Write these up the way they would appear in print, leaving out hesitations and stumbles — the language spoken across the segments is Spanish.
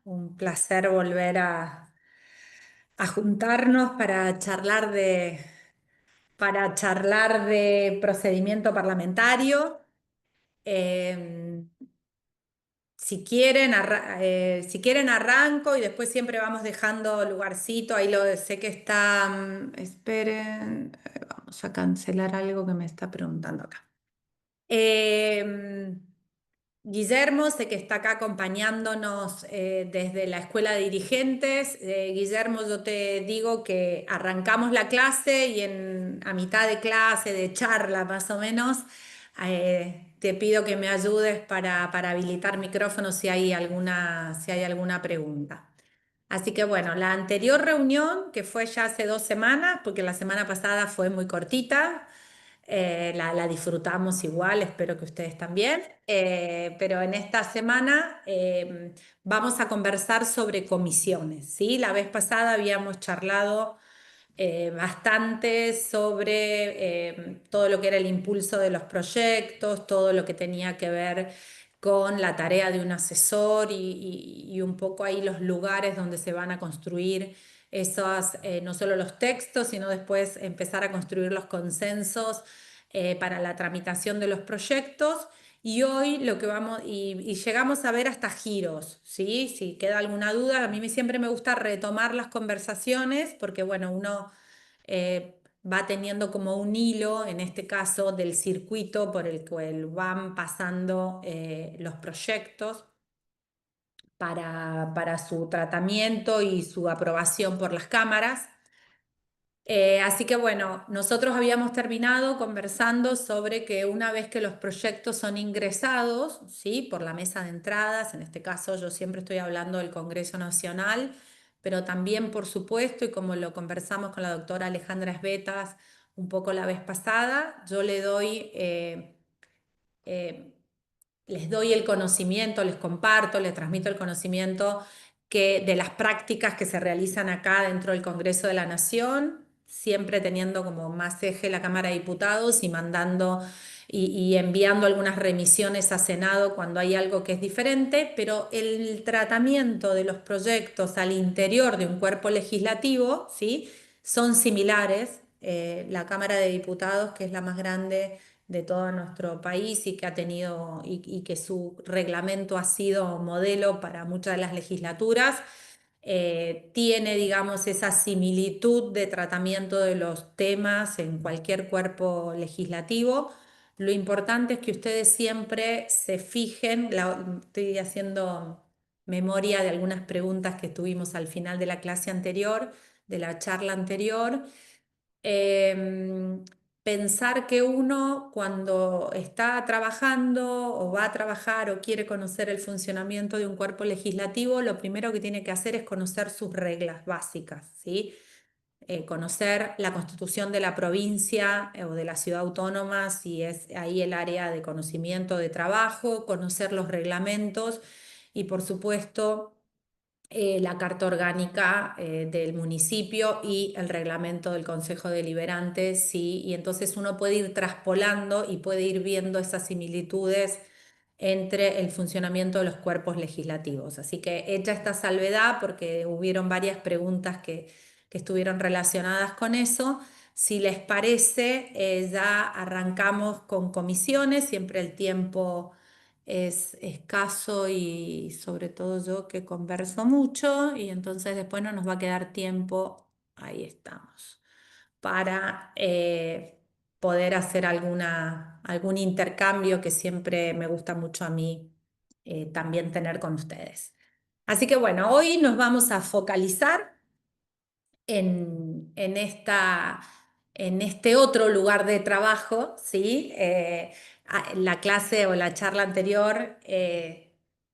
un placer volver a juntarnos para charlar de procedimiento parlamentario. Eh, si quieren arranco y después siempre vamos dejando lugarcito. Ahí sé que está, esperen, vamos a cancelar algo que me está preguntando acá. Eh, Guillermo, sé que está acá acompañándonos desde la Escuela de Dirigentes. Guillermo, yo te digo que arrancamos la clase y a mitad de clase, de charla más o menos, te pido que me ayudes para habilitar micrófono si hay alguna pregunta. Así que bueno, la anterior reunión, que fue ya hace 2 semanas, porque la semana pasada fue muy cortita, la disfrutamos igual, espero que ustedes también. Pero en esta semana vamos a conversar sobre comisiones, ¿sí? La vez pasada habíamos charlado bastante sobre todo lo que era el impulso de los proyectos, todo lo que tenía que ver con la tarea de un asesor y un poco ahí los lugares donde se van a construir esos, no solo los textos, sino después empezar a construir los consensos para la tramitación de los proyectos. Y hoy lo que y llegamos a ver hasta giros, ¿sí? Si queda alguna duda, a mí siempre me gusta retomar las conversaciones porque, bueno, uno va teniendo como un hilo, en este caso, del circuito por el cual van pasando los proyectos para su tratamiento y su aprobación por las cámaras. Así que bueno, nosotros habíamos terminado conversando sobre que una vez que los proyectos son ingresados, ¿sí? Por la mesa de entradas, en este caso yo siempre estoy hablando del Congreso Nacional, pero también por supuesto, y como lo conversamos con la doctora Alejandra Esbetas un poco la vez pasada, yo eh, les doy el conocimiento, les comparto, les transmito el conocimiento de las prácticas que se realizan acá dentro del Congreso de la Nación, siempre teniendo como más eje la Cámara de Diputados y mandando y enviando algunas remisiones a Senado cuando hay algo que es diferente, pero el tratamiento de los proyectos al interior de un cuerpo legislativo, ¿sí? Son similares. La Cámara de Diputados, que es la más grande de todo nuestro país y que ha tenido y que su reglamento ha sido modelo para muchas de las legislaturas, tiene, digamos, esa similitud de tratamiento de los temas en cualquier cuerpo legislativo. Lo importante es que ustedes siempre se fijen, estoy haciendo memoria de algunas preguntas que tuvimos al final de la clase anterior, de la charla anterior. Em, Pensar que uno cuando está trabajando o va a trabajar o quiere conocer el funcionamiento de un cuerpo legislativo, lo primero que tiene que hacer es conocer sus reglas básicas, ¿sí? Conocer la constitución de la provincia o de la ciudad autónoma, si es ahí el área de conocimiento de trabajo, conocer los reglamentos y por supuesto la carta orgánica del municipio y el reglamento del Consejo Deliberante, sí, y entonces uno puede ir traspolando y puede ir viendo esas similitudes entre el funcionamiento de los cuerpos legislativos. Así que hecha esta salvedad, porque hubieron varias preguntas que estuvieron relacionadas con eso, si les parece, ya arrancamos con comisiones, siempre el tiempo es escaso y sobre todo yo que converso mucho y entonces después no nos va a quedar tiempo, ahí estamos, para poder hacer algún intercambio que siempre me gusta mucho a mí también tener con ustedes. Así que bueno, hoy nos vamos a focalizar en este otro lugar de trabajo, ¿sí? La clase o la charla anterior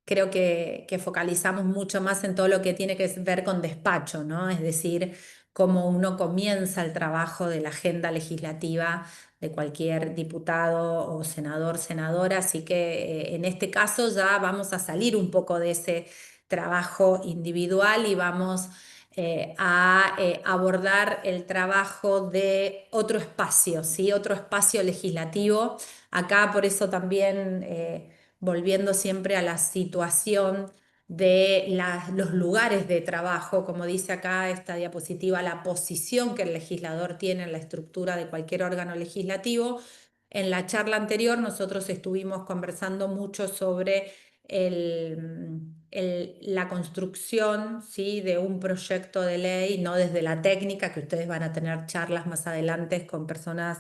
creo que focalizamos mucho más en todo lo que tiene que ver con despacho, ¿no? Es decir, cómo uno comienza el trabajo de la agenda legislativa de cualquier diputado o senador, senadora, así que en este caso ya vamos a salir un poco de ese trabajo individual y vamos a abordar el trabajo de otro espacio, ¿sí? Otro espacio legislativo. Acá por eso también, volviendo siempre a la situación de los lugares de trabajo, como dice acá esta diapositiva, la posición que el legislador tiene en la estructura de cualquier órgano legislativo. En la charla anterior nosotros estuvimos conversando mucho sobre la construcción, ¿sí?, de un proyecto de ley, no desde la técnica, que ustedes van a tener charlas más adelante con personas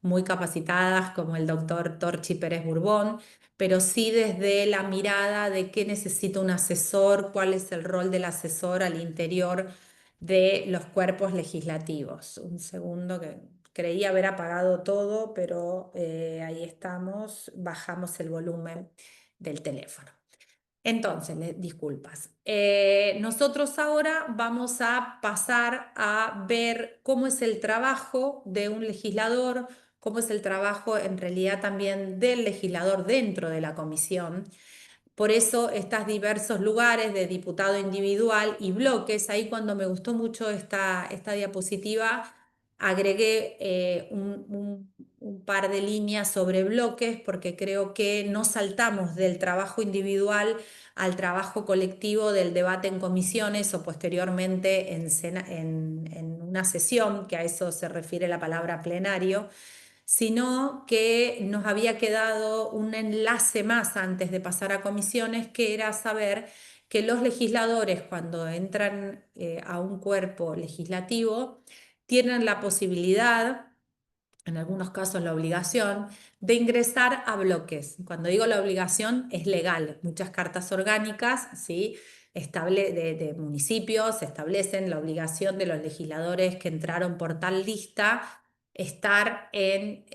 muy capacitadas como el doctor Torchi Pérez Burbón, pero sí desde la mirada de qué necesita un asesor, cuál es el rol del asesor al interior de los cuerpos legislativos. Un segundo que creí haber apagado todo, pero ahí estamos, bajamos el volumen del teléfono. Entonces, disculpas. Nosotros ahora vamos a pasar a ver cómo es el trabajo de un legislador, cómo es el trabajo en realidad también del legislador dentro de la comisión. Por eso estos diversos lugares de diputado individual y bloques, ahí cuando me gustó mucho esta diapositiva, agregué un par de líneas sobre bloques porque creo que no saltamos del trabajo individual al trabajo colectivo del debate en comisiones o posteriormente en una sesión, que a eso se refiere la palabra plenario, sino que nos había quedado un enlace más antes de pasar a comisiones, que era saber que los legisladores cuando entran a un cuerpo legislativo tienen la posibilidad, en algunos casos la obligación, de ingresar a bloques. Cuando digo la obligación es legal. Muchas cartas orgánicas, ¿sí?, de municipios establecen la obligación de los legisladores que entraron por tal lista estar en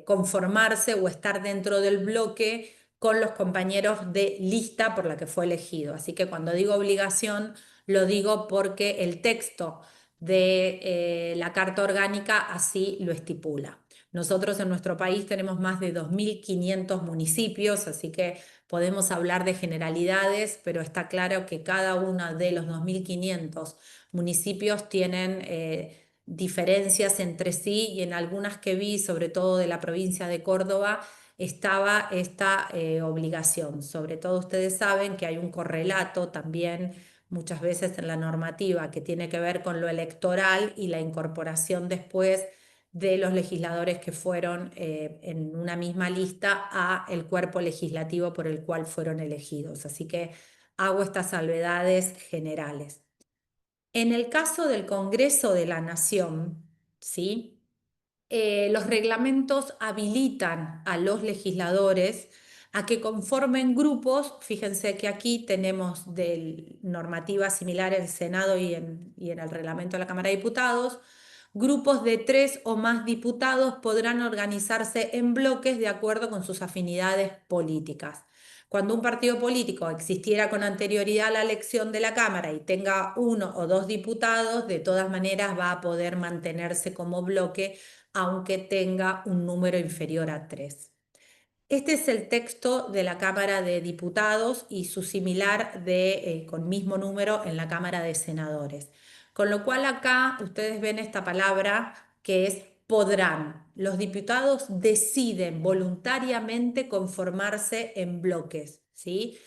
conformarse o estar dentro del bloque con los compañeros de lista por la que fue elegido. Así que cuando digo obligación, lo digo porque el texto de la Carta Orgánica así lo estipula. Nosotros en nuestro país tenemos más de 2.500 municipios, así que podemos hablar de generalidades, pero está claro que cada uno de los 2.500 municipios tienen diferencias entre sí, y en algunas que vi, sobre todo de la provincia de Córdoba, estaba esta obligación. Sobre todo ustedes saben que hay un correlato también muchas veces en la normativa que tiene que ver con lo electoral y la incorporación después de los legisladores que fueron en una misma lista a el cuerpo legislativo por el cual fueron elegidos. Así que hago estas salvedades generales. En el caso del Congreso de la Nación, ¿sí?, los reglamentos habilitan a los legisladores a que conformen grupos. Fíjense que aquí tenemos de normativa similar en el Senado y en el reglamento de la Cámara de Diputados. Grupos de 3 o más diputados podrán organizarse en bloques de acuerdo con sus afinidades políticas. Cuando un partido político existiera con anterioridad a la elección de la Cámara y tenga 1 o 2 diputados, de todas maneras va a poder mantenerse como bloque aunque tenga un número inferior a 3. Este es el texto de la Cámara de Diputados y su similar con mismo número en la Cámara de Senadores. Con lo cual acá ustedes ven esta palabra que es podrán. Los diputados deciden voluntariamente conformarse en bloques, ¿sí?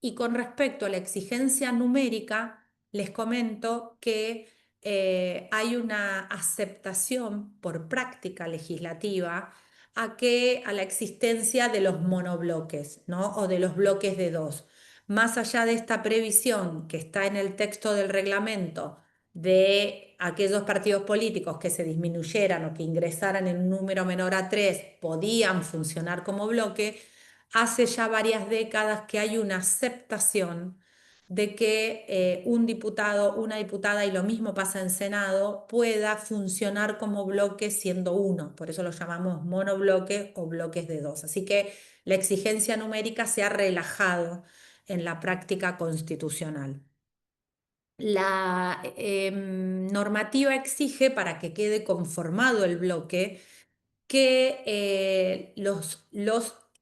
Y con respecto a la exigencia numérica, les comento que hay una aceptación por práctica legislativa a la existencia de los monobloques, ¿no?, o de los bloques de 2. Más allá de esta previsión que está en el texto del reglamento de aquellos partidos políticos que se disminuyeran o que ingresaran en un número menor a 3 podían funcionar como bloque, hace ya varias décadas que hay una aceptación de que un diputado, una diputada, y lo mismo pasa en Senado, pueda funcionar como bloque siendo uno. Por eso lo llamamos monobloque o bloques de 2. Así que la exigencia numérica se ha relajado en la práctica constitucional. La normativa exige, para que quede conformado el bloque, que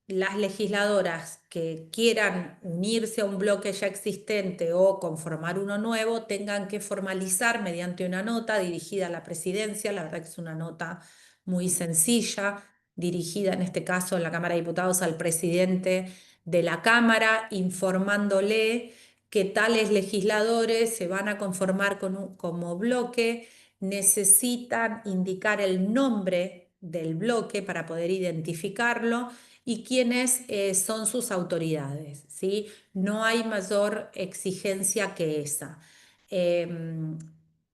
las legisladoras que quieran unirse a un bloque ya existente o conformar uno nuevo tengan que formalizar mediante una nota dirigida a la presidencia. La verdad que es una nota muy sencilla, dirigida en este caso en la Cámara de Diputados al presidente de la Cámara, informándole que tales legisladores se van a conformar como bloque, necesitan indicar el nombre del bloque para poder identificarlo y quiénes son sus autoridades, ¿sí? No hay mayor exigencia que esa. Em,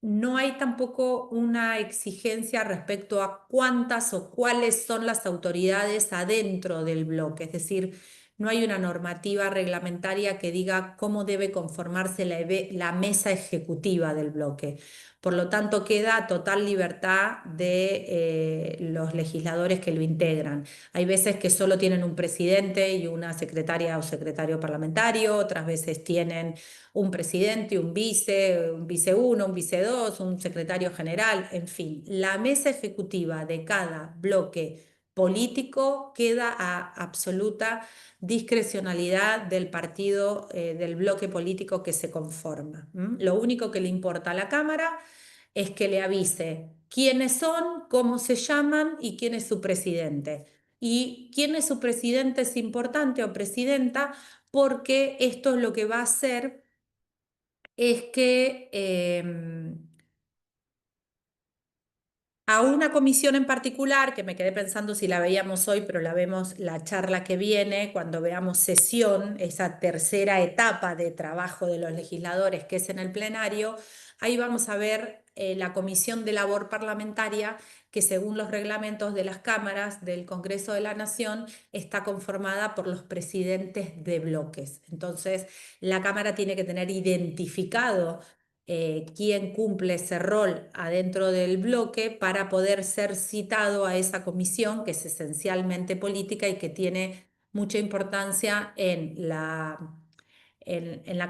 no hay tampoco una exigencia respecto a cuántas o cuáles son las autoridades adentro del bloque, es decir, no hay una normativa reglamentaria que diga cómo debe conformarse la mesa ejecutiva del bloque. Por lo tanto, queda total libertad de los legisladores que lo integran. Hay veces que solo tienen un presidente y una secretaria o secretario parlamentario, otras veces tienen un presidente, un vice uno, un vice dos, un secretario general, en fin. La mesa ejecutiva de cada bloque político queda a absoluta discrecionalidad del partido, del bloque político que se conforma. Lo único que le importa a la Cámara es que le avise quiénes son, cómo se llaman y quién es su presidente. Y quién es su presidente es importante o presidenta porque esto es lo que va a hacer es que a una comisión en particular, que me quedé pensando si la veíamos hoy, pero la vemos la charla que viene, cuando veamos sesión, esa tercera etapa de trabajo de los legisladores, que es en el plenario, ahí vamos a ver la comisión de labor parlamentaria, que según los reglamentos de las cámaras del Congreso de la Nación, está conformada por los presidentes de bloques. Entonces, la Cámara tiene que tener identificado quién cumple ese rol adentro del bloque para poder ser citado a esa comisión que es esencialmente política y que tiene mucha importancia en la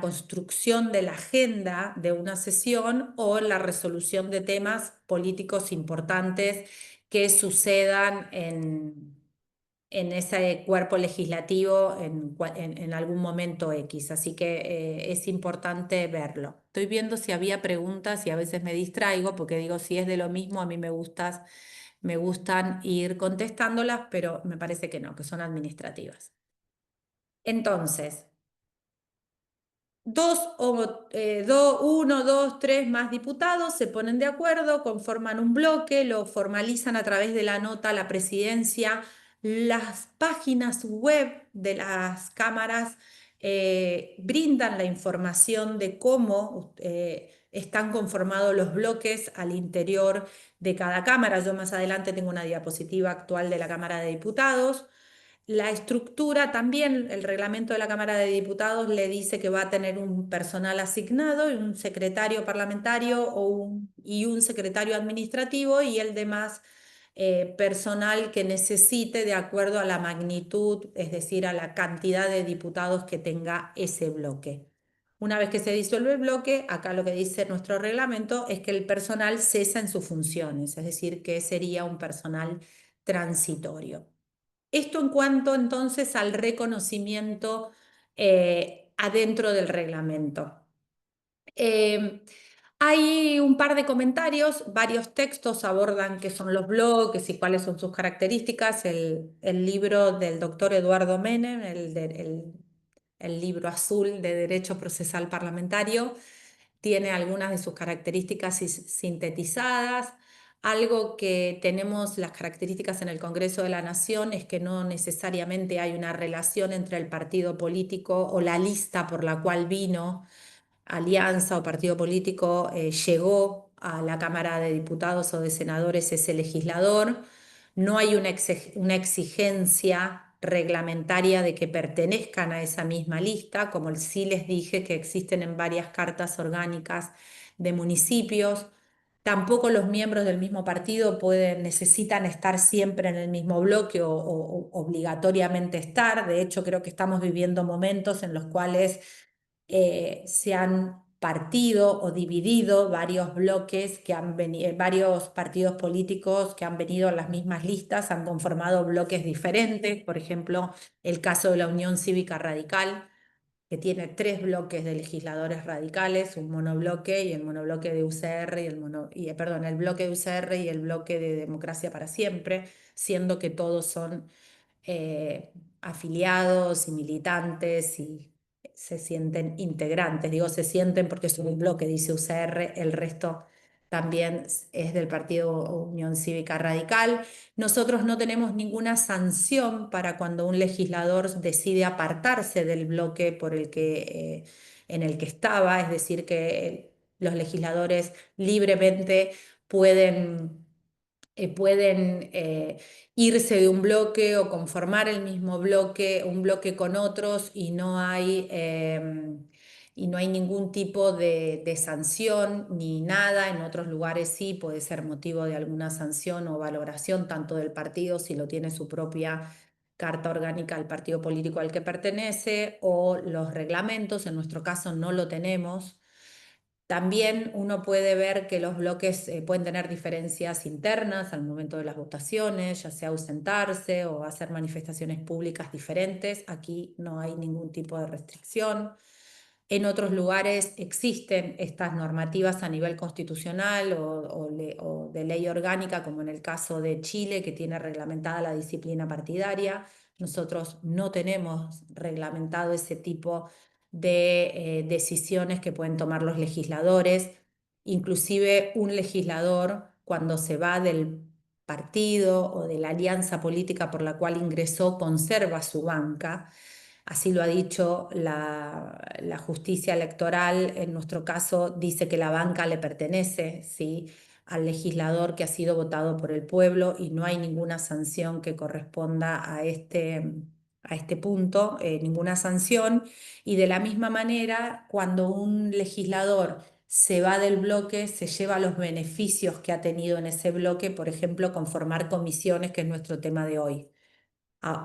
construcción de la agenda de una sesión o en la resolución de temas políticos importantes que sucedan en ese cuerpo legislativo en algún momento X. Así que es importante verlo. Estoy viendo si había preguntas y a veces me distraigo porque digo, si es de lo mismo, a mí me gustan ir contestándolas, pero me parece que no, que son administrativas. Entonces, uno, dos, tres más diputados se ponen de acuerdo, conforman un bloque, lo formalizan a través de la nota a la presidencia. Las páginas web de las cámaras brindan la información de cómo están conformados los bloques al interior de cada cámara. Yo más adelante tengo una diapositiva actual de la Cámara de Diputados. La estructura también, el reglamento de la Cámara de Diputados le dice que va a tener un personal asignado, un secretario parlamentario y un secretario administrativo y el demás personal que necesite de acuerdo a la magnitud, es decir, a la cantidad de diputados que tenga ese bloque. Una vez que se disuelve el bloque, acá lo que dice nuestro reglamento es que el personal cesa en sus funciones, es decir, que sería un personal transitorio. Esto en cuanto entonces al reconocimiento adentro del reglamento. Eh, Hay un par de comentarios, varios textos abordan qué son los bloques y cuáles son sus características. El libro del doctor Eduardo Menem, el libro azul de Derecho Procesal Parlamentario, tiene algunas de sus características sintetizadas. Algo que tenemos las características en el Congreso de la Nación es que no necesariamente hay una relación entre el partido político o la lista por la cual vino alianza o partido político llegó a la Cámara de Diputados o de Senadores ese legislador. No hay una exigencia reglamentaria de que pertenezcan a esa misma lista, como sí les dije que existen en varias cartas orgánicas de municipios. Tampoco los miembros del mismo partido necesitan estar siempre en el mismo bloque o obligatoriamente estar. De hecho, creo que estamos viviendo momentos en los cuales se han partido o dividido varios bloques que han venido, varios partidos políticos que han venido a las mismas listas, han conformado bloques diferentes. Por ejemplo, el caso de la Unión Cívica Radical, que tiene tres bloques de legisladores radicales, un monobloque y el monobloque de UCR perdón, el bloque de UCR y el bloque de Democracia para Siempre, siendo que todos son afiliados y militantes y se sienten integrantes. Digo, se sienten porque es un bloque, dice UCR, el resto también es del Partido Unión Cívica Radical. Nosotros no tenemos ninguna sanción para cuando un legislador decide apartarse del bloque por el que, en el que estaba, es decir, que los legisladores libremente pueden irse de un bloque o conformar el mismo bloque, un bloque con otros y no hay ningún tipo de sanción ni nada. En otros lugares sí puede ser motivo de alguna sanción o valoración, tanto del partido si lo tiene su propia carta orgánica del partido político al que pertenece o los reglamentos. En nuestro caso no lo tenemos. También uno puede ver que los bloques pueden tener diferencias internas al momento de las votaciones, ya sea ausentarse o hacer manifestaciones públicas diferentes. Aquí no hay ningún tipo de restricción. En otros lugares existen estas normativas a nivel constitucional o de ley orgánica, como en el caso de Chile, que tiene reglamentada la disciplina partidaria. Nosotros no tenemos reglamentado ese tipo de decisiones que pueden tomar los legisladores. Inclusive un legislador, cuando se va del partido o de la alianza política por la cual ingresó, conserva su banca. Así lo ha dicho la justicia electoral. En nuestro caso dice que la banca le pertenece, ¿sí?, al legislador que ha sido votado por el pueblo y no hay ninguna sanción que corresponda a este punto, ninguna sanción. Y de la misma manera, cuando un legislador se va del bloque, se lleva los beneficios que ha tenido en ese bloque, por ejemplo, conformar comisiones, que es nuestro tema de hoy.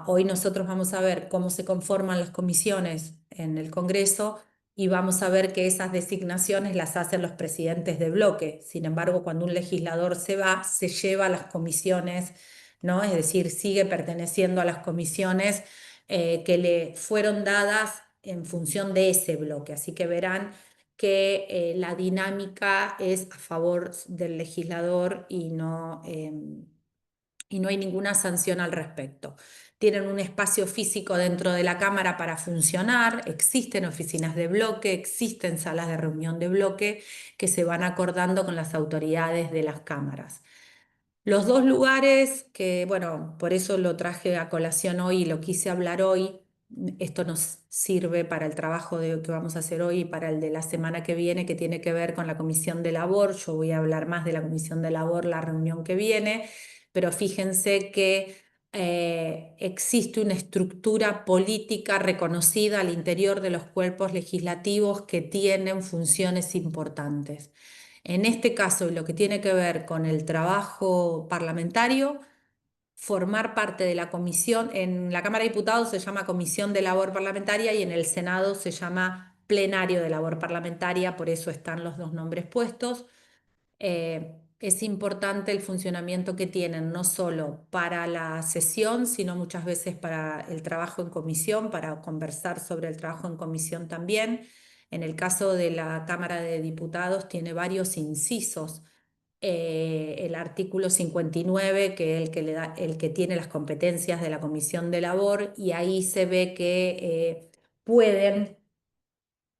Hoy nosotros vamos a ver cómo se conforman las comisiones en el Congreso y vamos a ver que esas designaciones las hacen los presidentes de bloque. Sin embargo, cuando un legislador se va, se lleva las comisiones, ¿no? Es decir, sigue perteneciendo a las comisiones que le fueron dadas en función de ese bloque. Así que verán que la dinámica es a favor del legislador y no hay ninguna sanción al respecto. Tienen un espacio físico dentro de la Cámara para funcionar, existen oficinas de bloque, existen salas de reunión de bloque que se van acordando con las autoridades de las cámaras. Los dos lugares que, bueno, por eso lo traje a colación hoy y lo quise hablar hoy. Esto nos sirve para el trabajo que vamos a hacer hoy y para el de la semana que viene, que tiene que ver con la Comisión de Labor. Yo voy a hablar más de la Comisión de Labor la reunión que viene, pero fíjense que existe una estructura política reconocida al interior de los cuerpos legislativos que tienen funciones importantes. En este caso, lo que tiene que ver con el trabajo parlamentario, formar parte de la comisión, en la Cámara de Diputados se llama Comisión de Labor Parlamentaria y en el Senado se llama Plenario de Labor Parlamentaria, por eso están los dos nombres puestos. Es importante el funcionamiento que tienen, no solo para la sesión, sino muchas veces para el trabajo en comisión, para conversar sobre el trabajo en comisión también. En el caso de la Cámara de Diputados tiene varios incisos. El artículo 59, que es el que tiene las competencias de la Comisión de Labor, y ahí se ve que pueden,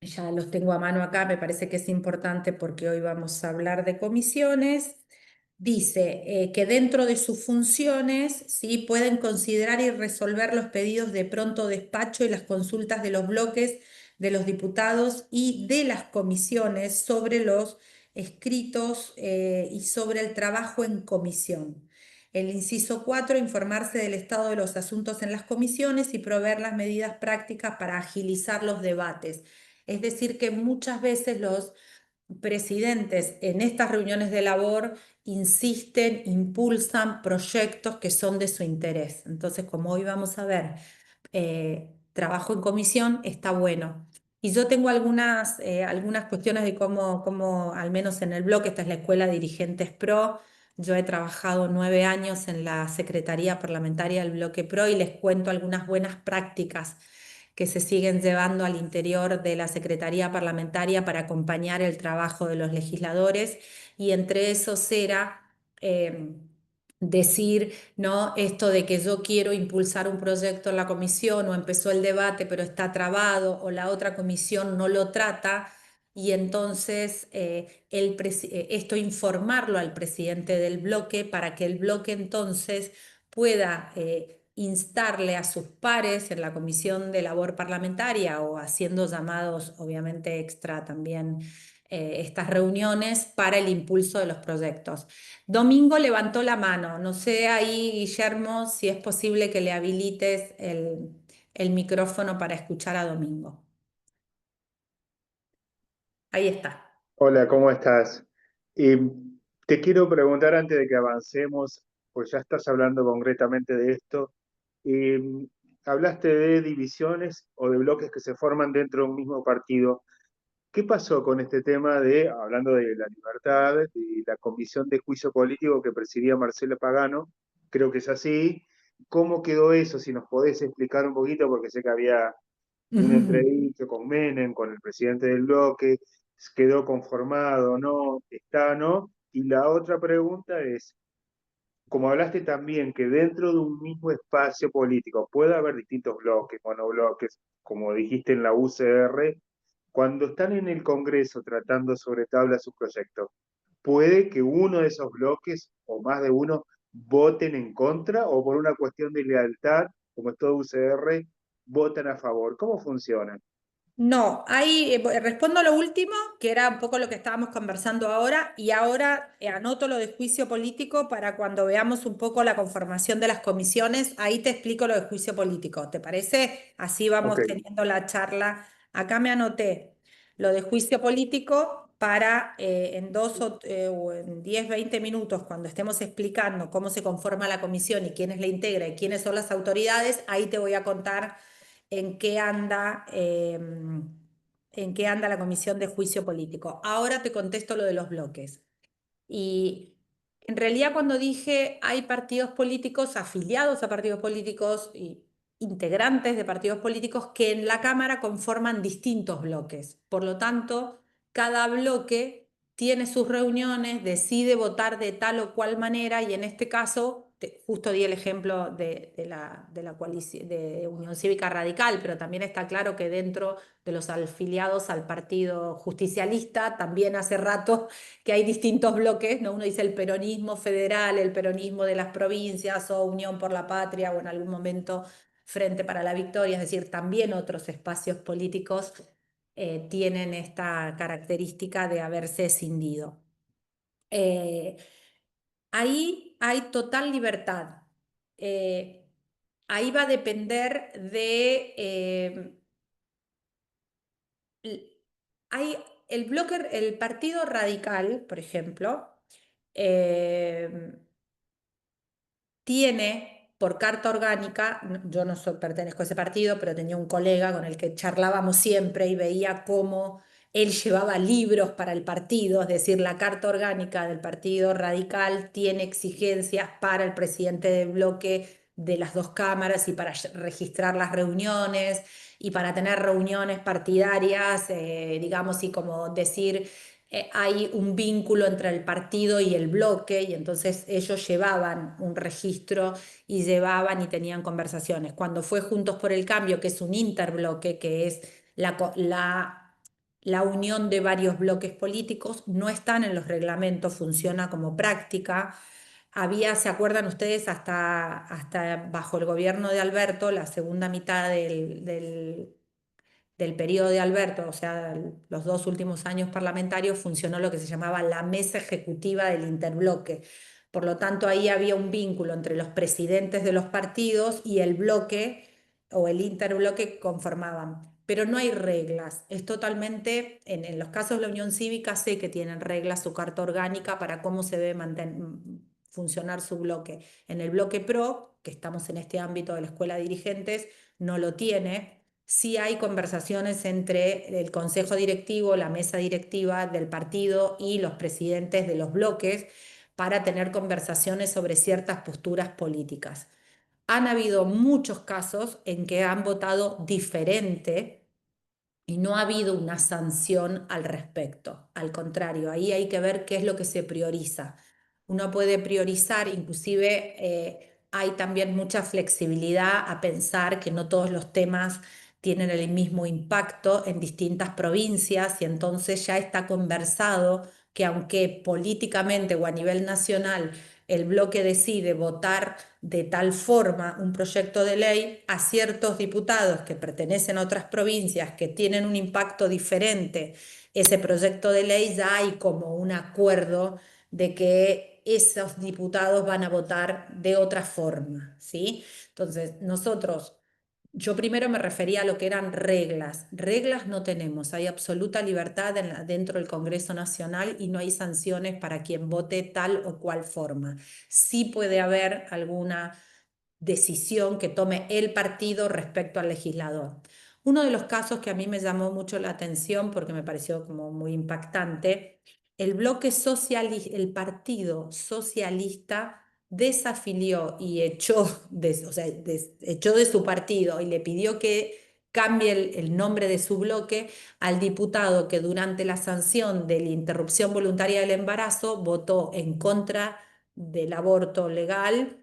ya los tengo a mano acá, me parece que es importante porque hoy vamos a hablar de comisiones. Dice que dentro de sus funciones, ¿sí?, pueden considerar y resolver los pedidos de pronto despacho y las consultas de los bloques de los diputados y de las comisiones sobre los escritos y sobre el trabajo en comisión. El inciso 4, informarse del estado de los asuntos en las comisiones y proveer las medidas prácticas para agilizar los debates. Es decir, que muchas veces los presidentes en estas reuniones de labor insisten, impulsan proyectos que son de su interés. Entonces, como hoy vamos a ver, trabajo en comisión está bueno. Y yo tengo algunas cuestiones de cómo, al menos en el bloque, esta es la Escuela Dirigentes PRO, yo he trabajado 9 años en la Secretaría Parlamentaria del Bloque PRO y les cuento algunas buenas prácticas que se siguen llevando al interior de la Secretaría Parlamentaria para acompañar el trabajo de los legisladores, y entre esos era decir, ¿no? Esto de que yo quiero impulsar un proyecto en la comisión o empezó el debate pero está trabado o la otra comisión no lo trata y entonces esto informarlo al presidente del bloque para que el bloque entonces pueda instarle a sus pares en la comisión de labor parlamentaria o haciendo llamados obviamente extra también estas reuniones para el impulso de los proyectos. Domingo levantó la mano. No sé ahí, Guillermo, si es posible que le habilites el micrófono para escuchar a Domingo. Ahí está. Hola, ¿cómo estás? Y te quiero preguntar antes de que avancemos, pues ya estás hablando concretamente de esto, y hablaste de divisiones o de bloques que se forman dentro de un mismo partido. ¿Qué pasó con este tema de, hablando de la libertad, de la comisión de juicio político que presidía Marcelo Pagano? Creo que es así. ¿Cómo quedó eso? Si nos podés explicar un poquito, porque sé que había un entredicho con Menem, con el presidente del bloque, quedó conformado, ¿no? Está, ¿no? Y la otra pregunta es, como hablaste también, que dentro de un mismo espacio político puede haber distintos bloques, monobloques, como dijiste en la UCR, cuando están en el Congreso tratando sobre tabla su proyecto, puede que uno de esos bloques o más de uno voten en contra o por una cuestión de lealtad, como es todo UCR, votan a favor. ¿Cómo funciona? No, ahí respondo lo último, que era un poco lo que estábamos conversando ahora, y ahora anoto lo de juicio político para cuando veamos un poco la conformación de las comisiones, ahí te explico lo de juicio político, ¿te parece? Así Ok, vamos teniendo la charla. Acá me anoté lo de juicio político para en o en 10, 20 minutos, cuando estemos explicando cómo se conforma la comisión y quiénes la integra y quiénes son las autoridades, ahí te voy a contar en qué anda, en qué anda la comisión de juicio político. Ahora te contesto lo de los bloques. Y en realidad cuando dije hay partidos políticos afiliados a partidos políticos y integrantes de partidos políticos que en la Cámara conforman distintos bloques. Por lo tanto, cada bloque tiene sus reuniones, decide votar de tal o cual manera y en este caso, justo di el ejemplo de la coalición de Unión Cívica Radical, pero también está claro que dentro de los afiliados al Partido Justicialista también hace rato que hay distintos bloques, ¿no? Uno dice el peronismo federal, el peronismo de las provincias o Unión por la Patria o en algún momento Frente para la Victoria, es decir, también otros espacios políticos tienen esta característica de haberse escindido. Eh, Ahí hay total libertad. Eh, Ahí va a depender de hay el bloque, el Partido Radical, por ejemplo, eh, tiene por carta orgánica, yo no pertenezco a ese partido, pero tenía un colega con el que charlábamos siempre y veía cómo él llevaba libros para el partido, es decir, la carta orgánica del Partido Radical tiene exigencias para el presidente del bloque de las dos cámaras y para registrar las reuniones y para tener reuniones partidarias, digamos, y como decir hay un vínculo entre el partido y el bloque y entonces ellos llevaban un registro y llevaban y tenían conversaciones. Cuando fue Juntos por el Cambio, que es un interbloque, que es la unión de varios bloques políticos, no están en los reglamentos, funciona como práctica. Había, ¿se acuerdan ustedes? Hasta bajo el gobierno de Alberto, la segunda mitad del periodo de Alberto, o sea, los dos últimos años parlamentarios, funcionó lo que se llamaba la mesa ejecutiva del interbloque. Por lo tanto, ahí había un vínculo entre los presidentes de los partidos y el bloque o el interbloque que conformaban. Pero no hay reglas, es totalmente, en los casos de la Unión Cívica sé que tienen reglas, su carta orgánica para cómo se debe funcionar su bloque. En el bloque PRO, que estamos en este ámbito de la escuela de dirigentes, no lo tiene. Sí hay conversaciones entre el consejo directivo, la mesa directiva del partido y los presidentes de los bloques para tener conversaciones sobre ciertas posturas políticas. Han habido muchos casos en que han votado diferente y no ha habido una sanción al respecto. Al contrario, ahí hay que ver qué es lo que se prioriza. uno puede priorizar, inclusive hay también mucha flexibilidad a pensar que no todos los temas tienen el mismo impacto en distintas provincias y entonces ya está conversado que aunque políticamente o a nivel nacional el bloque decide votar de tal forma un proyecto de ley, a ciertos diputados que pertenecen a otras provincias que tienen un impacto diferente ese proyecto de ley, ya hay como un acuerdo de que esos diputados van a votar de otra forma, ¿sí? Entonces, yo primero me refería a lo que eran reglas. Reglas no tenemos, hay absoluta libertad dentro del Congreso Nacional y no hay sanciones para quien vote tal o cual forma. Sí puede haber alguna decisión que tome el partido respecto al legislador. Uno de los casos que a mí me llamó mucho la atención porque me pareció como muy impactante, el Partido Socialista desafilió y echó de su partido y le pidió que cambie el nombre de su bloque al diputado que durante la sanción de la interrupción voluntaria del embarazo votó en contra del aborto legal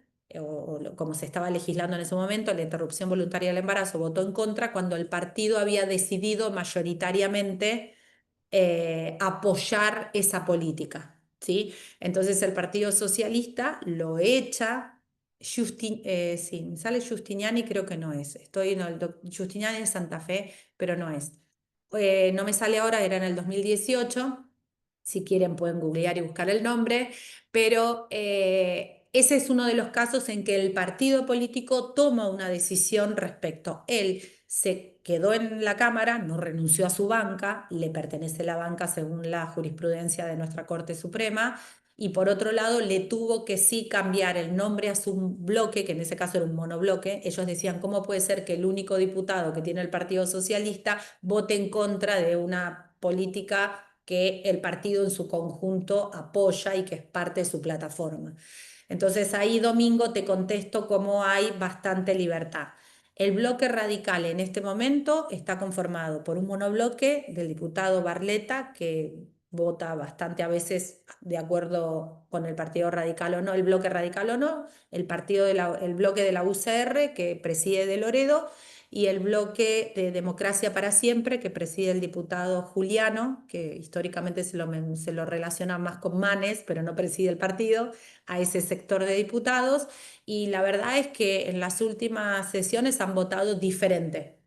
como se estaba legislando en ese momento, la interrupción voluntaria del embarazo, votó en contra cuando el partido había decidido mayoritariamente apoyar esa política, ¿sí? Entonces el Partido Socialista lo echa, sí, me sale Giustiniani, creo que no es, no, Giustiniani es Santa Fe, pero no es. No me sale ahora, era en el 2018, si quieren pueden googlear y buscar el nombre, pero ese es uno de los casos en que el partido político toma una decisión respecto. Él se quedó en la Cámara, no renunció a su banca, le pertenece la banca según la jurisprudencia de nuestra Corte Suprema, y por otro lado le tuvo que sí cambiar el nombre a su bloque, que en ese caso era un monobloque. Ellos decían, ¿cómo puede ser que el único diputado que tiene el Partido Socialista vote en contra de una política que el partido en su conjunto apoya y que es parte de su plataforma? Entonces ahí, Domingo, te contesto cómo hay bastante libertad. El bloque radical en este momento está conformado por un monobloque del diputado Barletta, que vota bastante a veces de acuerdo con el partido radical o no, el bloque radical o no, el bloque de la UCR que preside de Loredo y el bloque de Democracia para Siempre que preside el diputado Juliano, que históricamente se lo relaciona más con Manes, pero no preside el partido, a ese sector de diputados. Y la verdad es que en las últimas sesiones han votado diferente.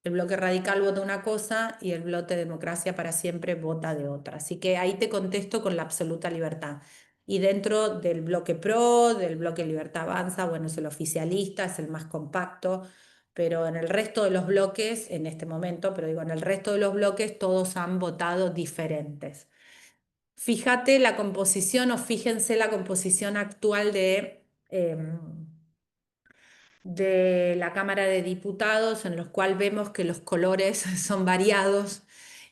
El bloque radical vota una cosa y el bloque Democracia para Siempre vota de otra. Así que ahí te contesto con la absoluta libertad. Y dentro del bloque PRO, del bloque Libertad Avanza, bueno, es el oficialista, es el más compacto, pero en el resto de los bloques, en este momento, pero digo, en el resto de los bloques todos han votado diferentes. Fíjate la composición o fíjense la composición actual de la Cámara de Diputados, en los cuales vemos que los colores son variados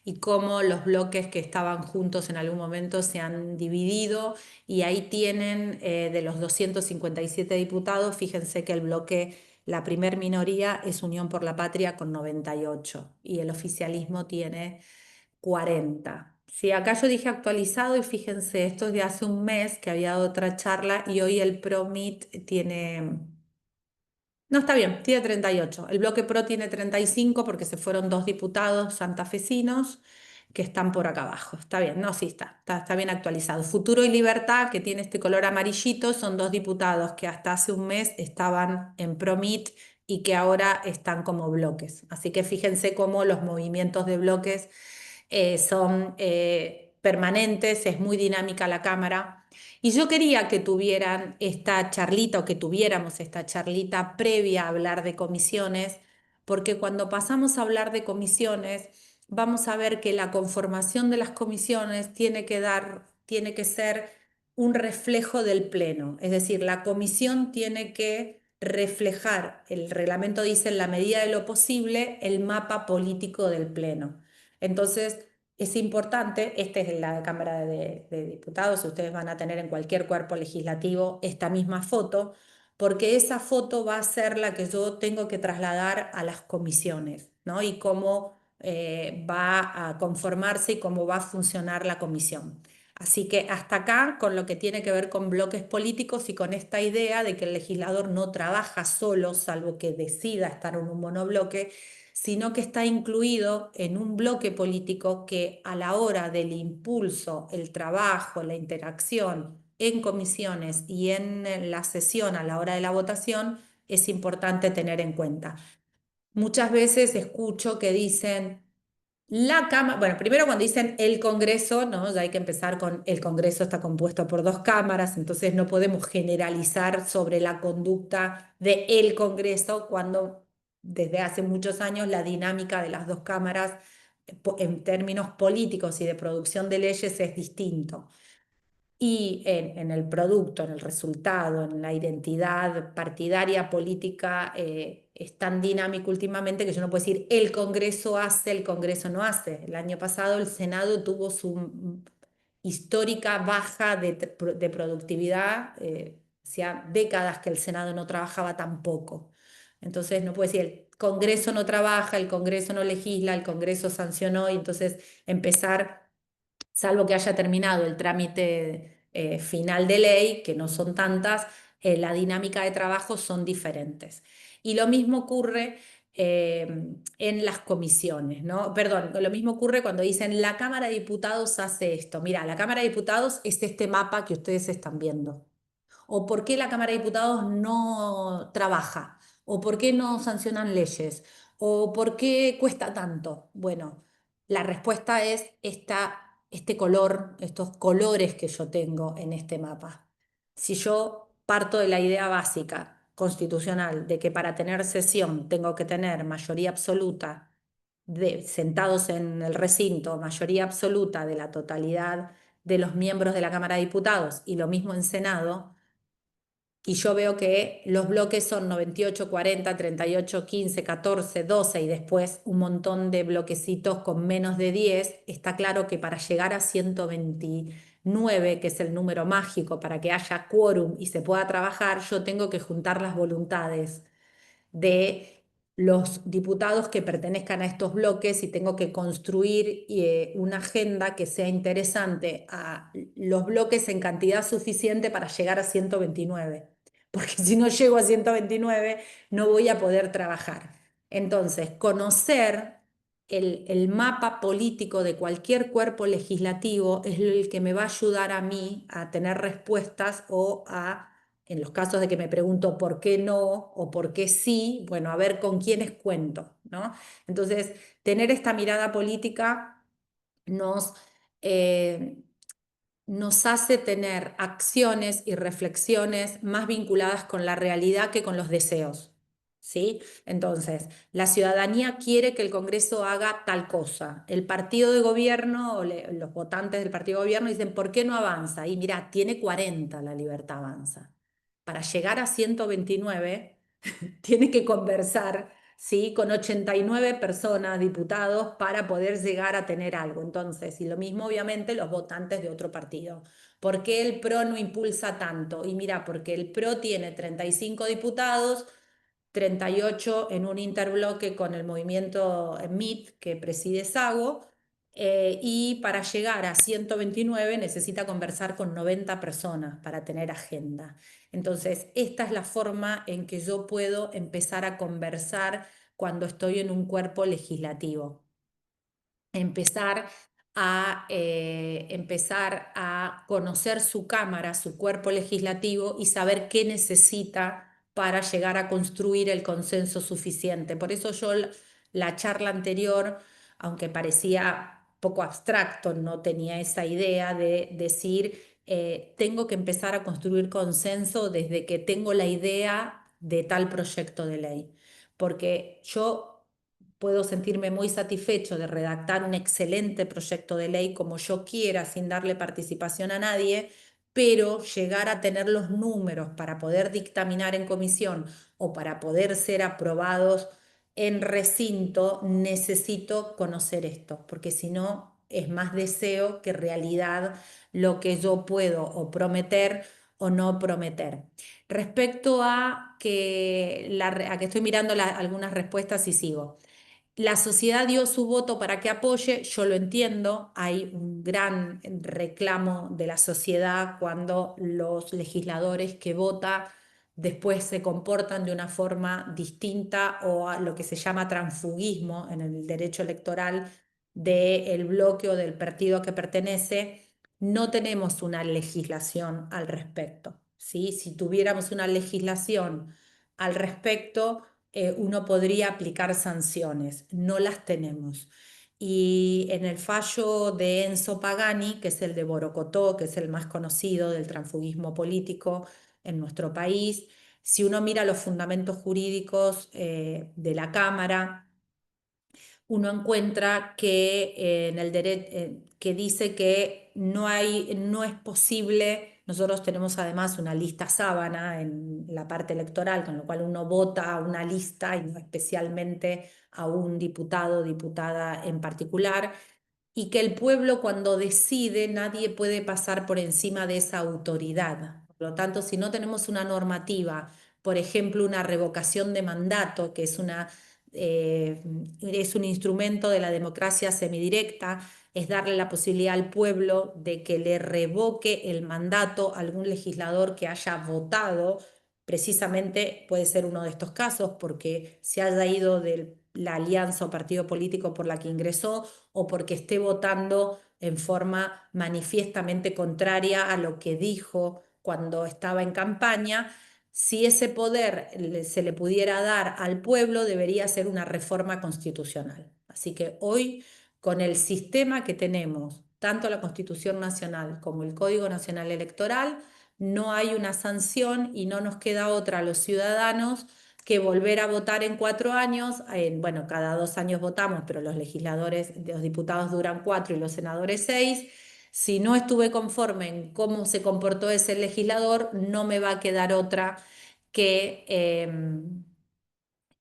y cómo los bloques que estaban juntos en algún momento se han dividido. Y ahí tienen de los 257 diputados, fíjense que la primer minoría es Unión por la Patria con 98 y el oficialismo tiene 40. Sí, acá yo dije actualizado y fíjense, esto es de hace un mes que había dado otra charla y hoy el PROMIT tiene... No, está bien, tiene 38. El bloque PRO tiene 35 porque se fueron dos diputados santafesinos que están por acá abajo. Está bien, no, sí, está bien actualizado. Futuro y Libertad, que tiene este color amarillito, son dos diputados que hasta hace un mes estaban en PROMIT y que ahora están como bloques. Así que fíjense cómo los movimientos de bloques son permanentes, es muy dinámica la Cámara. Y yo quería que tuvieran esta charlita o que tuviéramos esta charlita previa a hablar de comisiones, porque cuando pasamos a hablar de comisiones, vamos a ver que la conformación de las comisiones tiene que ser un reflejo del pleno. Es decir, la comisión tiene que reflejar, el reglamento dice en la medida de lo posible, el mapa político del pleno. Entonces, es importante, esta es la Cámara de Diputados, ustedes van a tener en cualquier cuerpo legislativo esta misma foto, porque esa foto va a ser la que yo tengo que trasladar a las comisiones, ¿no? Y cómo va a conformarse y cómo va a funcionar la comisión. Así que hasta acá con lo que tiene que ver con bloques políticos y con esta idea de que el legislador no trabaja solo, salvo que decida estar en un monobloque, sino que está incluido en un bloque político que a la hora del impulso, el trabajo, la interacción en comisiones y en la sesión a la hora de la votación es importante tener en cuenta. Muchas veces escucho que dicen la Cámara, bueno, primero cuando dicen el Congreso, ¿no? Ya hay que empezar con el Congreso está compuesto por dos cámaras, entonces no podemos generalizar sobre la conducta de el Congreso cuando desde hace muchos años la dinámica de las dos cámaras en términos políticos y de producción de leyes es distinto. Y en el producto, en el resultado, en la identidad partidaria, política, es tan dinámico últimamente que yo no puedo decir el Congreso hace, el Congreso no hace. El año pasado el Senado tuvo su histórica baja de productividad, hacía décadas que el Senado no trabajaba tan poco. Entonces no puedo decir el Congreso no trabaja, el Congreso no legisla, el Congreso sancionó y entonces empezar, salvo que haya terminado el trámite final de ley, que no son tantas, la dinámica de trabajo son diferentes. Y lo mismo ocurre eh, en las comisiones, ¿no? Perdón, lo mismo ocurre cuando dicen la Cámara de Diputados hace esto. Mira, la Cámara de Diputados es este mapa que ustedes están viendo. ¿O por qué la Cámara de Diputados no trabaja? ¿O por qué no sancionan leyes? ¿O por qué cuesta tanto? Bueno, la respuesta es este color, estos colores que yo tengo en este mapa. Si yo parto de la idea básica constitucional de que para tener sesión tengo que tener mayoría absoluta de sentados en el recinto, mayoría absoluta de la totalidad de los miembros de la Cámara de Diputados y lo mismo en Senado, y yo veo que los bloques son 98, 40, 38, 15, 14, 12 y después un montón de bloquecitos con menos de 10, está claro que para llegar a 129, que es el número mágico para que haya quórum y se pueda trabajar, yo tengo que juntar las voluntades de los diputados que pertenezcan a estos bloques y tengo que construir una agenda que sea interesante a los bloques en cantidad suficiente para llegar a 129, porque si no llego a 129 no voy a poder trabajar. Entonces, conocer el mapa político de cualquier cuerpo legislativo es el que me va a ayudar a mí a tener respuestas o a, en los casos de que me pregunto por qué no o por qué sí, bueno, a ver con quiénes cuento, ¿no? Entonces, tener esta mirada política nos, eh, nos hace tener acciones y reflexiones más vinculadas con la realidad que con los deseos. ¿Sí? Entonces, la ciudadanía quiere que el Congreso haga tal cosa. El partido de gobierno o los votantes del partido de gobierno dicen, ¿por qué no avanza? Y mira, tiene 40, la libertad avanza. Para llegar a 129 tiene que conversar, ¿sí? Con 89 personas, diputados, para poder llegar a tener algo. Entonces, y lo mismo obviamente los votantes de otro partido. ¿Por qué el PRO no impulsa tanto? Y mira, porque el PRO tiene 35 diputados, 38 en un interbloque con el movimiento MIT que preside Sago, y para llegar a 129 necesita conversar con 90 personas para tener agenda. Entonces, esta es la forma en que yo puedo empezar a conversar cuando estoy en un cuerpo legislativo. Empezar a conocer su cámara, su cuerpo legislativo y saber qué necesita para llegar a construir el consenso suficiente. Por eso yo la charla anterior, aunque parecía poco abstracto, no tenía esa idea de decir, tengo que empezar a construir consenso desde que tengo la idea de tal proyecto de ley. Porque yo puedo sentirme muy satisfecho de redactar un excelente proyecto de ley como yo quiera, sin darle participación a nadie, pero llegar a tener los números para poder dictaminar en comisión o para poder ser aprobados en recinto, necesito conocer esto, porque si no es más deseo que realidad lo que yo puedo o prometer o no prometer. Respecto a que estoy mirando algunas respuestas y sigo. La sociedad dio su voto para que apoye, yo lo entiendo, hay un gran reclamo de la sociedad cuando los legisladores que vota después se comportan de una forma distinta o a lo que se llama transfugismo en el derecho electoral del bloque o del partido que pertenece. No tenemos una legislación al respecto, ¿sí? Si tuviéramos una legislación al respecto, uno podría aplicar sanciones, no las tenemos. Y en el fallo de Enzo Pagani, que es el de Borocotó, que es el más conocido del transfugismo político en nuestro país, si uno mira los fundamentos jurídicos de la Cámara, uno encuentra que en el derecho que dice que no es posible, nosotros tenemos además una lista sábana en la parte electoral, con lo cual uno vota a una lista y no especialmente a un diputado o diputada en particular, y que el pueblo cuando decide nadie puede pasar por encima de esa autoridad. Por lo tanto, si no tenemos una normativa, por ejemplo, una revocación de mandato, que eh, es un instrumento de la democracia semidirecta, es darle la posibilidad al pueblo de que le revoque el mandato a algún legislador que haya votado, precisamente puede ser uno de estos casos, porque se haya ido de la alianza o partido político por la que ingresó o porque esté votando en forma manifiestamente contraria a lo que dijo cuando estaba en campaña. Si ese poder se le pudiera dar al pueblo, debería ser una reforma constitucional. Así que hoy, con el sistema que tenemos, tanto la Constitución Nacional como el Código Nacional Electoral, no hay una sanción y no nos queda otra a los ciudadanos que volver a votar en 4 años. Bueno, cada 2 años votamos, pero los legisladores, los diputados duran 4 y los senadores 6. Si no estuve conforme en cómo se comportó ese legislador, no me va a quedar otra que,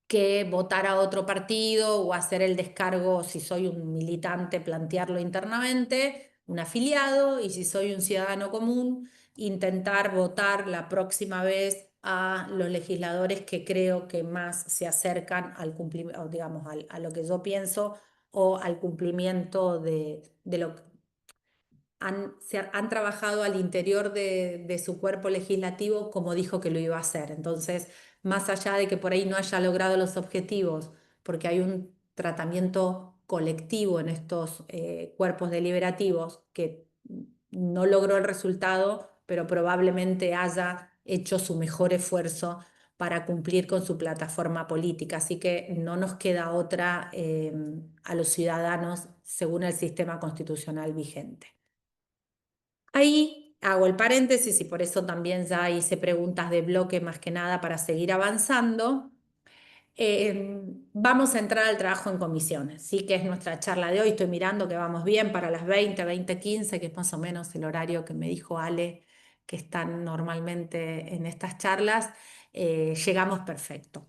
que votar a otro partido o hacer el descargo, si soy un militante, plantearlo internamente, un afiliado, y si soy un ciudadano común, intentar votar la próxima vez a los legisladores que creo que más se acercan al cumplimiento, digamos, a lo que yo pienso o al cumplimiento de lo que han trabajado al interior de su cuerpo legislativo como dijo que lo iba a hacer. Entonces, más allá de que por ahí no haya logrado los objetivos, porque hay un tratamiento colectivo en estos cuerpos deliberativos que no logró el resultado, pero probablemente haya hecho su mejor esfuerzo para cumplir con su plataforma política. Así que no nos queda otra a los ciudadanos según el sistema constitucional vigente. Ahí hago el paréntesis y por eso también ya hice preguntas de bloque más que nada para seguir avanzando. Vamos a entrar al trabajo en comisiones, sí que es nuestra charla de hoy. Estoy mirando que vamos bien para las 20:15, que es más o menos el horario que me dijo Ale que están normalmente en estas charlas. Llegamos perfecto.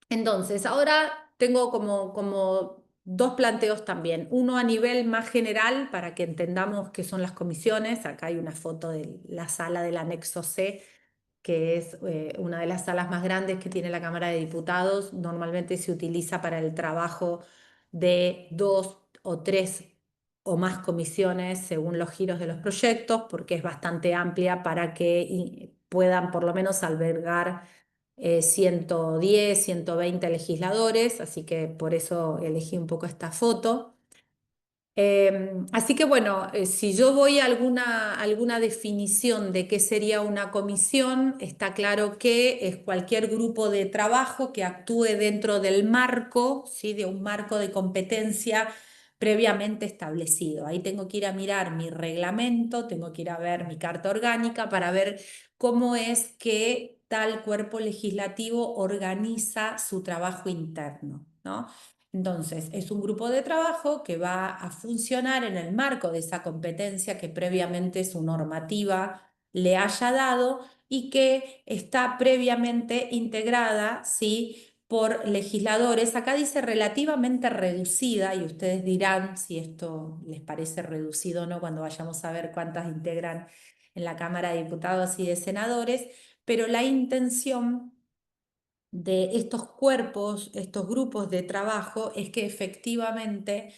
Entonces, ahora tengo como dos planteos también. Uno a nivel más general para que entendamos qué son las comisiones. Acá hay una foto de la sala del anexo C, que es una de las salas más grandes que tiene la Cámara de Diputados. Normalmente se utiliza para el trabajo de 2 o 3 o más comisiones según los giros de los proyectos, porque es bastante amplia para que puedan por lo menos albergar 110, 120 legisladores, así que por eso elegí un poco esta foto. Así que bueno, si yo voy a alguna definición de qué sería una comisión, está claro que es cualquier grupo de trabajo que actúe dentro del marco, ¿sí? De un marco de competencia previamente establecido. Ahí tengo que ir a mirar mi reglamento, tengo que ir a ver mi carta orgánica para ver cómo es que tal cuerpo legislativo organiza su trabajo interno, ¿no? Entonces, es un grupo de trabajo que va a funcionar en el marco de esa competencia que previamente su normativa le haya dado y que está previamente integrada, ¿sí? Por legisladores. Acá dice relativamente reducida y ustedes dirán si esto les parece reducido o no cuando vayamos a ver cuántas integran en la Cámara de Diputados y de Senadores, pero la intención de estos cuerpos, estos grupos de trabajo, es que efectivamente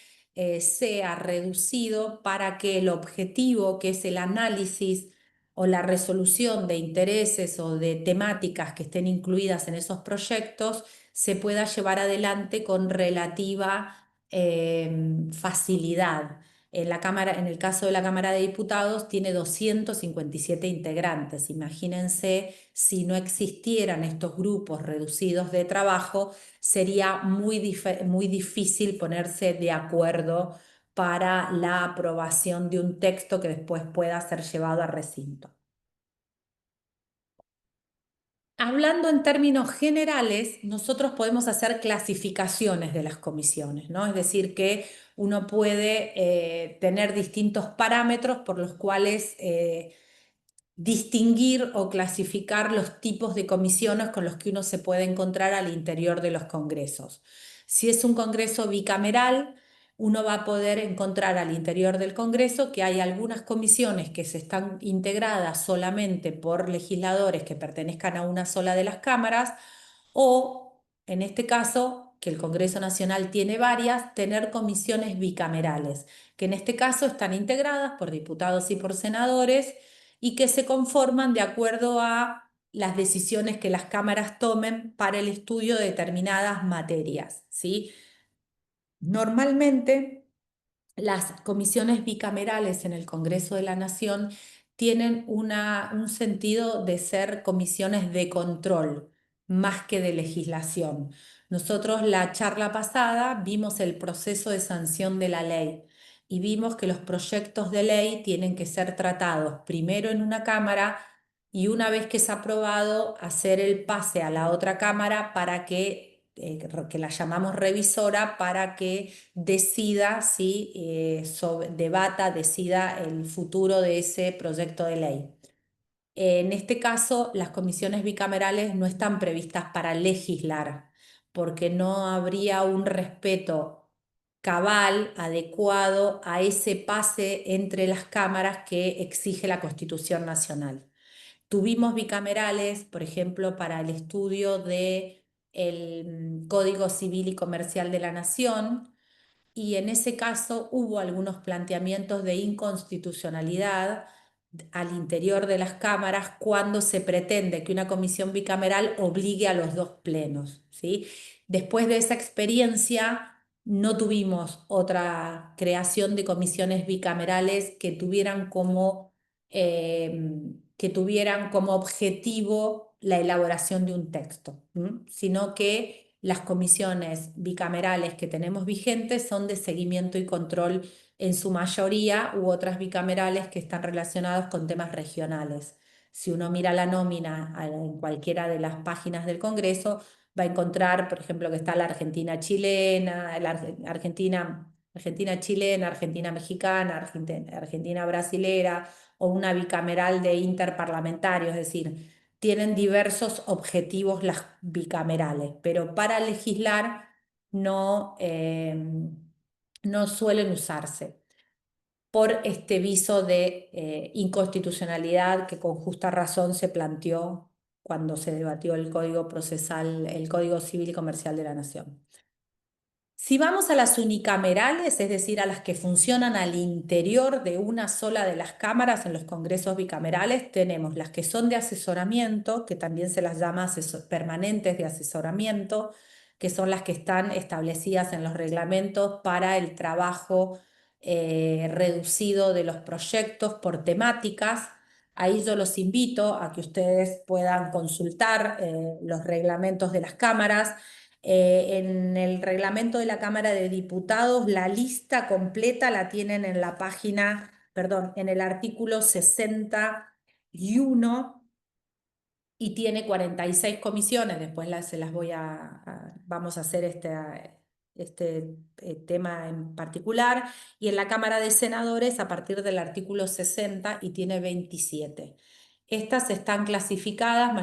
sea reducido para que el objetivo, que es el análisis o la resolución de intereses o de temáticas que estén incluidas en esos proyectos, se pueda llevar adelante con relativa facilidad. En la Cámara, en el caso de la Cámara de Diputados, tiene 257 integrantes. Imagínense si no existieran estos grupos reducidos de trabajo, sería muy difícil ponerse de acuerdo para la aprobación de un texto que después pueda ser llevado a recinto. Hablando en términos generales, nosotros podemos hacer clasificaciones de las comisiones, ¿no? Es decir, que uno puede tener distintos parámetros por los cuales distinguir o clasificar los tipos de comisiones con los que uno se puede encontrar al interior de los congresos. Si es un congreso bicameral, uno va a poder encontrar al interior del congreso que hay algunas comisiones que se están integradas solamente por legisladores que pertenezcan a una sola de las cámaras, o en este caso, que el Congreso Nacional tiene varias, tener comisiones bicamerales, que en este caso están integradas por diputados y por senadores y que se conforman de acuerdo a las decisiones que las cámaras tomen para el estudio de determinadas materias, ¿sí? Normalmente, las comisiones bicamerales en el Congreso de la Nación tienen un sentido de ser comisiones de control más que de legislación. Nosotros la charla pasada vimos el proceso de sanción de la ley y vimos que los proyectos de ley tienen que ser tratados primero en una cámara y una vez que es aprobado, hacer el pase a la otra cámara para que la llamamos revisora, para que decida si debata, decida el futuro de ese proyecto de ley. En este caso, las comisiones bicamerales no están previstas para legislar, porque no habría un respeto cabal, adecuado a ese pase entre las cámaras que exige la Constitución Nacional. Tuvimos bicamerales, por ejemplo, para el estudio de el Código Civil y Comercial de la Nación, y en ese caso hubo algunos planteamientos de inconstitucionalidad al interior de las cámaras cuando se pretende que una comisión bicameral obligue a los dos plenos, ¿sí? Después de esa experiencia, no tuvimos otra creación de comisiones bicamerales que tuvieran como objetivo la elaboración de un texto, sino que las comisiones bicamerales que tenemos vigentes son de seguimiento y control en su mayoría, u otras bicamerales que están relacionadas con temas regionales. Si uno mira la nómina en cualquiera de las páginas del Congreso, va a encontrar, por ejemplo, que está la Argentina-Chilena, Argentina-Chilena, Argentina-Mexicana, Argentina-Brasilera, o una bicameral de interparlamentario, es decir, tienen diversos objetivos las bicamerales, pero para legislar no, no suelen usarse por este viso de inconstitucionalidad que con justa razón se planteó cuando se debatió el Código Procesal, el Código Civil y Comercial de la Nación. Si vamos a las unicamerales, es decir, a las que funcionan al interior de una sola de las cámaras en los congresos bicamerales, tenemos las que son de asesoramiento, que también se las llama permanentes de asesoramiento, que son las que están establecidas en los reglamentos para el trabajo reducido de los proyectos por temáticas. Ahí yo los invito a que ustedes puedan consultar los reglamentos de las cámaras. En el reglamento de la Cámara de Diputados, la lista completa la tienen en la página, perdón, en el artículo 61, y tiene 46 comisiones. Después se las vamos a hacer este tema en particular. Y en la Cámara de Senadores, a partir del artículo 60, y tiene 27. Estas están clasificadas,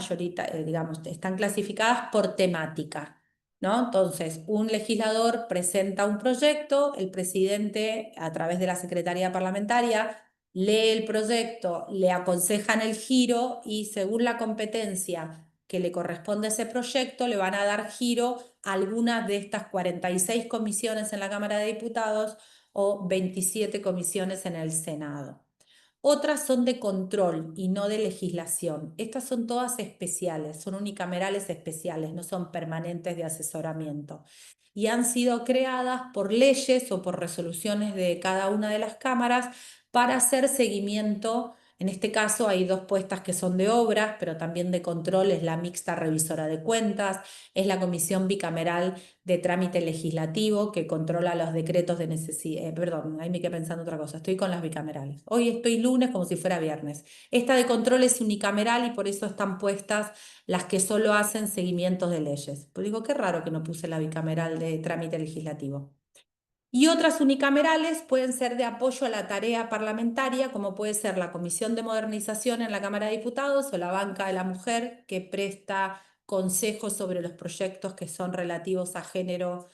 digamos, están clasificadas por temática, ¿no? Entonces, un legislador presenta un proyecto, el presidente, a través de la Secretaría Parlamentaria, lee el proyecto, le aconsejan el giro y según la competencia que le corresponde a ese proyecto le van a dar giro a algunas de estas 46 comisiones en la Cámara de Diputados o 27 comisiones en el Senado. Otras son de control y no de legislación. Estas son todas especiales, son unicamerales especiales, no son permanentes de asesoramiento. Y han sido creadas por leyes o por resoluciones de cada una de las cámaras para hacer seguimiento. En este caso hay dos puestas que son de obras, pero también de control, es la mixta revisora de cuentas, es la comisión bicameral de trámite legislativo que controla los decretos de necesidad. Perdón, ahí me quedé pensando otra cosa, estoy con las bicamerales. Hoy estoy lunes como si fuera viernes. Esta de control es unicameral y por eso están puestas las que solo hacen seguimientos de leyes. Pues digo, qué raro que no puse la bicameral de trámite legislativo. Y otras unicamerales pueden ser de apoyo a la tarea parlamentaria, como puede ser la Comisión de Modernización en la Cámara de Diputados o la Banca de la Mujer, que presta consejos sobre los proyectos que son relativos a género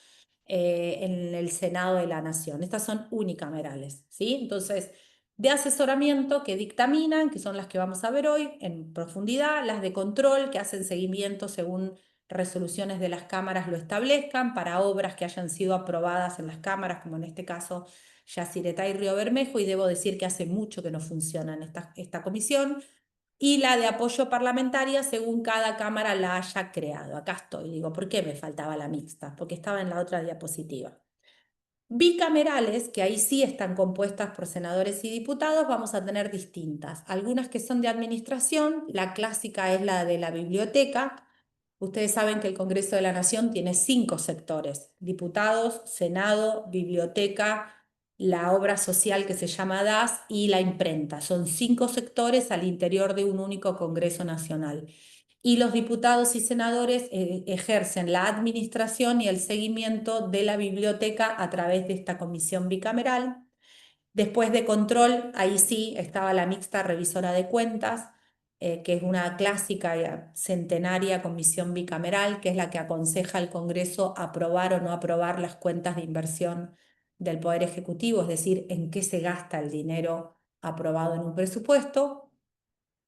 en el Senado de la Nación. Estas son unicamerales, ¿sí? Entonces, de asesoramiento que dictaminan, que son las que vamos a ver hoy en profundidad, las de control que hacen seguimiento según resoluciones de las cámaras lo establezcan para obras que hayan sido aprobadas en las cámaras, como en este caso Yacyretá y Río Bermejo, y debo decir que hace mucho que no funciona en esta comisión, y la de apoyo parlamentaria según cada cámara la haya creado. Acá estoy, digo, ¿por qué me faltaba la mixta? Porque estaba en la otra diapositiva. Bicamerales, que ahí sí están compuestas por senadores y diputados, vamos a tener distintas. Algunas que son de administración, la clásica es la de la biblioteca. Ustedes saben que el Congreso de la Nación tiene 5 sectores: diputados, Senado, biblioteca, la obra social que se llama DAS y la imprenta. Son 5 sectores al interior de un único Congreso Nacional. Y los diputados y senadores ejercen la administración y el seguimiento de la biblioteca a través de esta comisión bicameral. Después de control, ahí sí estaba la mixta revisora de cuentas, que es una clásica y centenaria comisión bicameral, que es la que aconseja al Congreso aprobar o no aprobar las cuentas de inversión del Poder Ejecutivo, es decir, en qué se gasta el dinero aprobado en un presupuesto.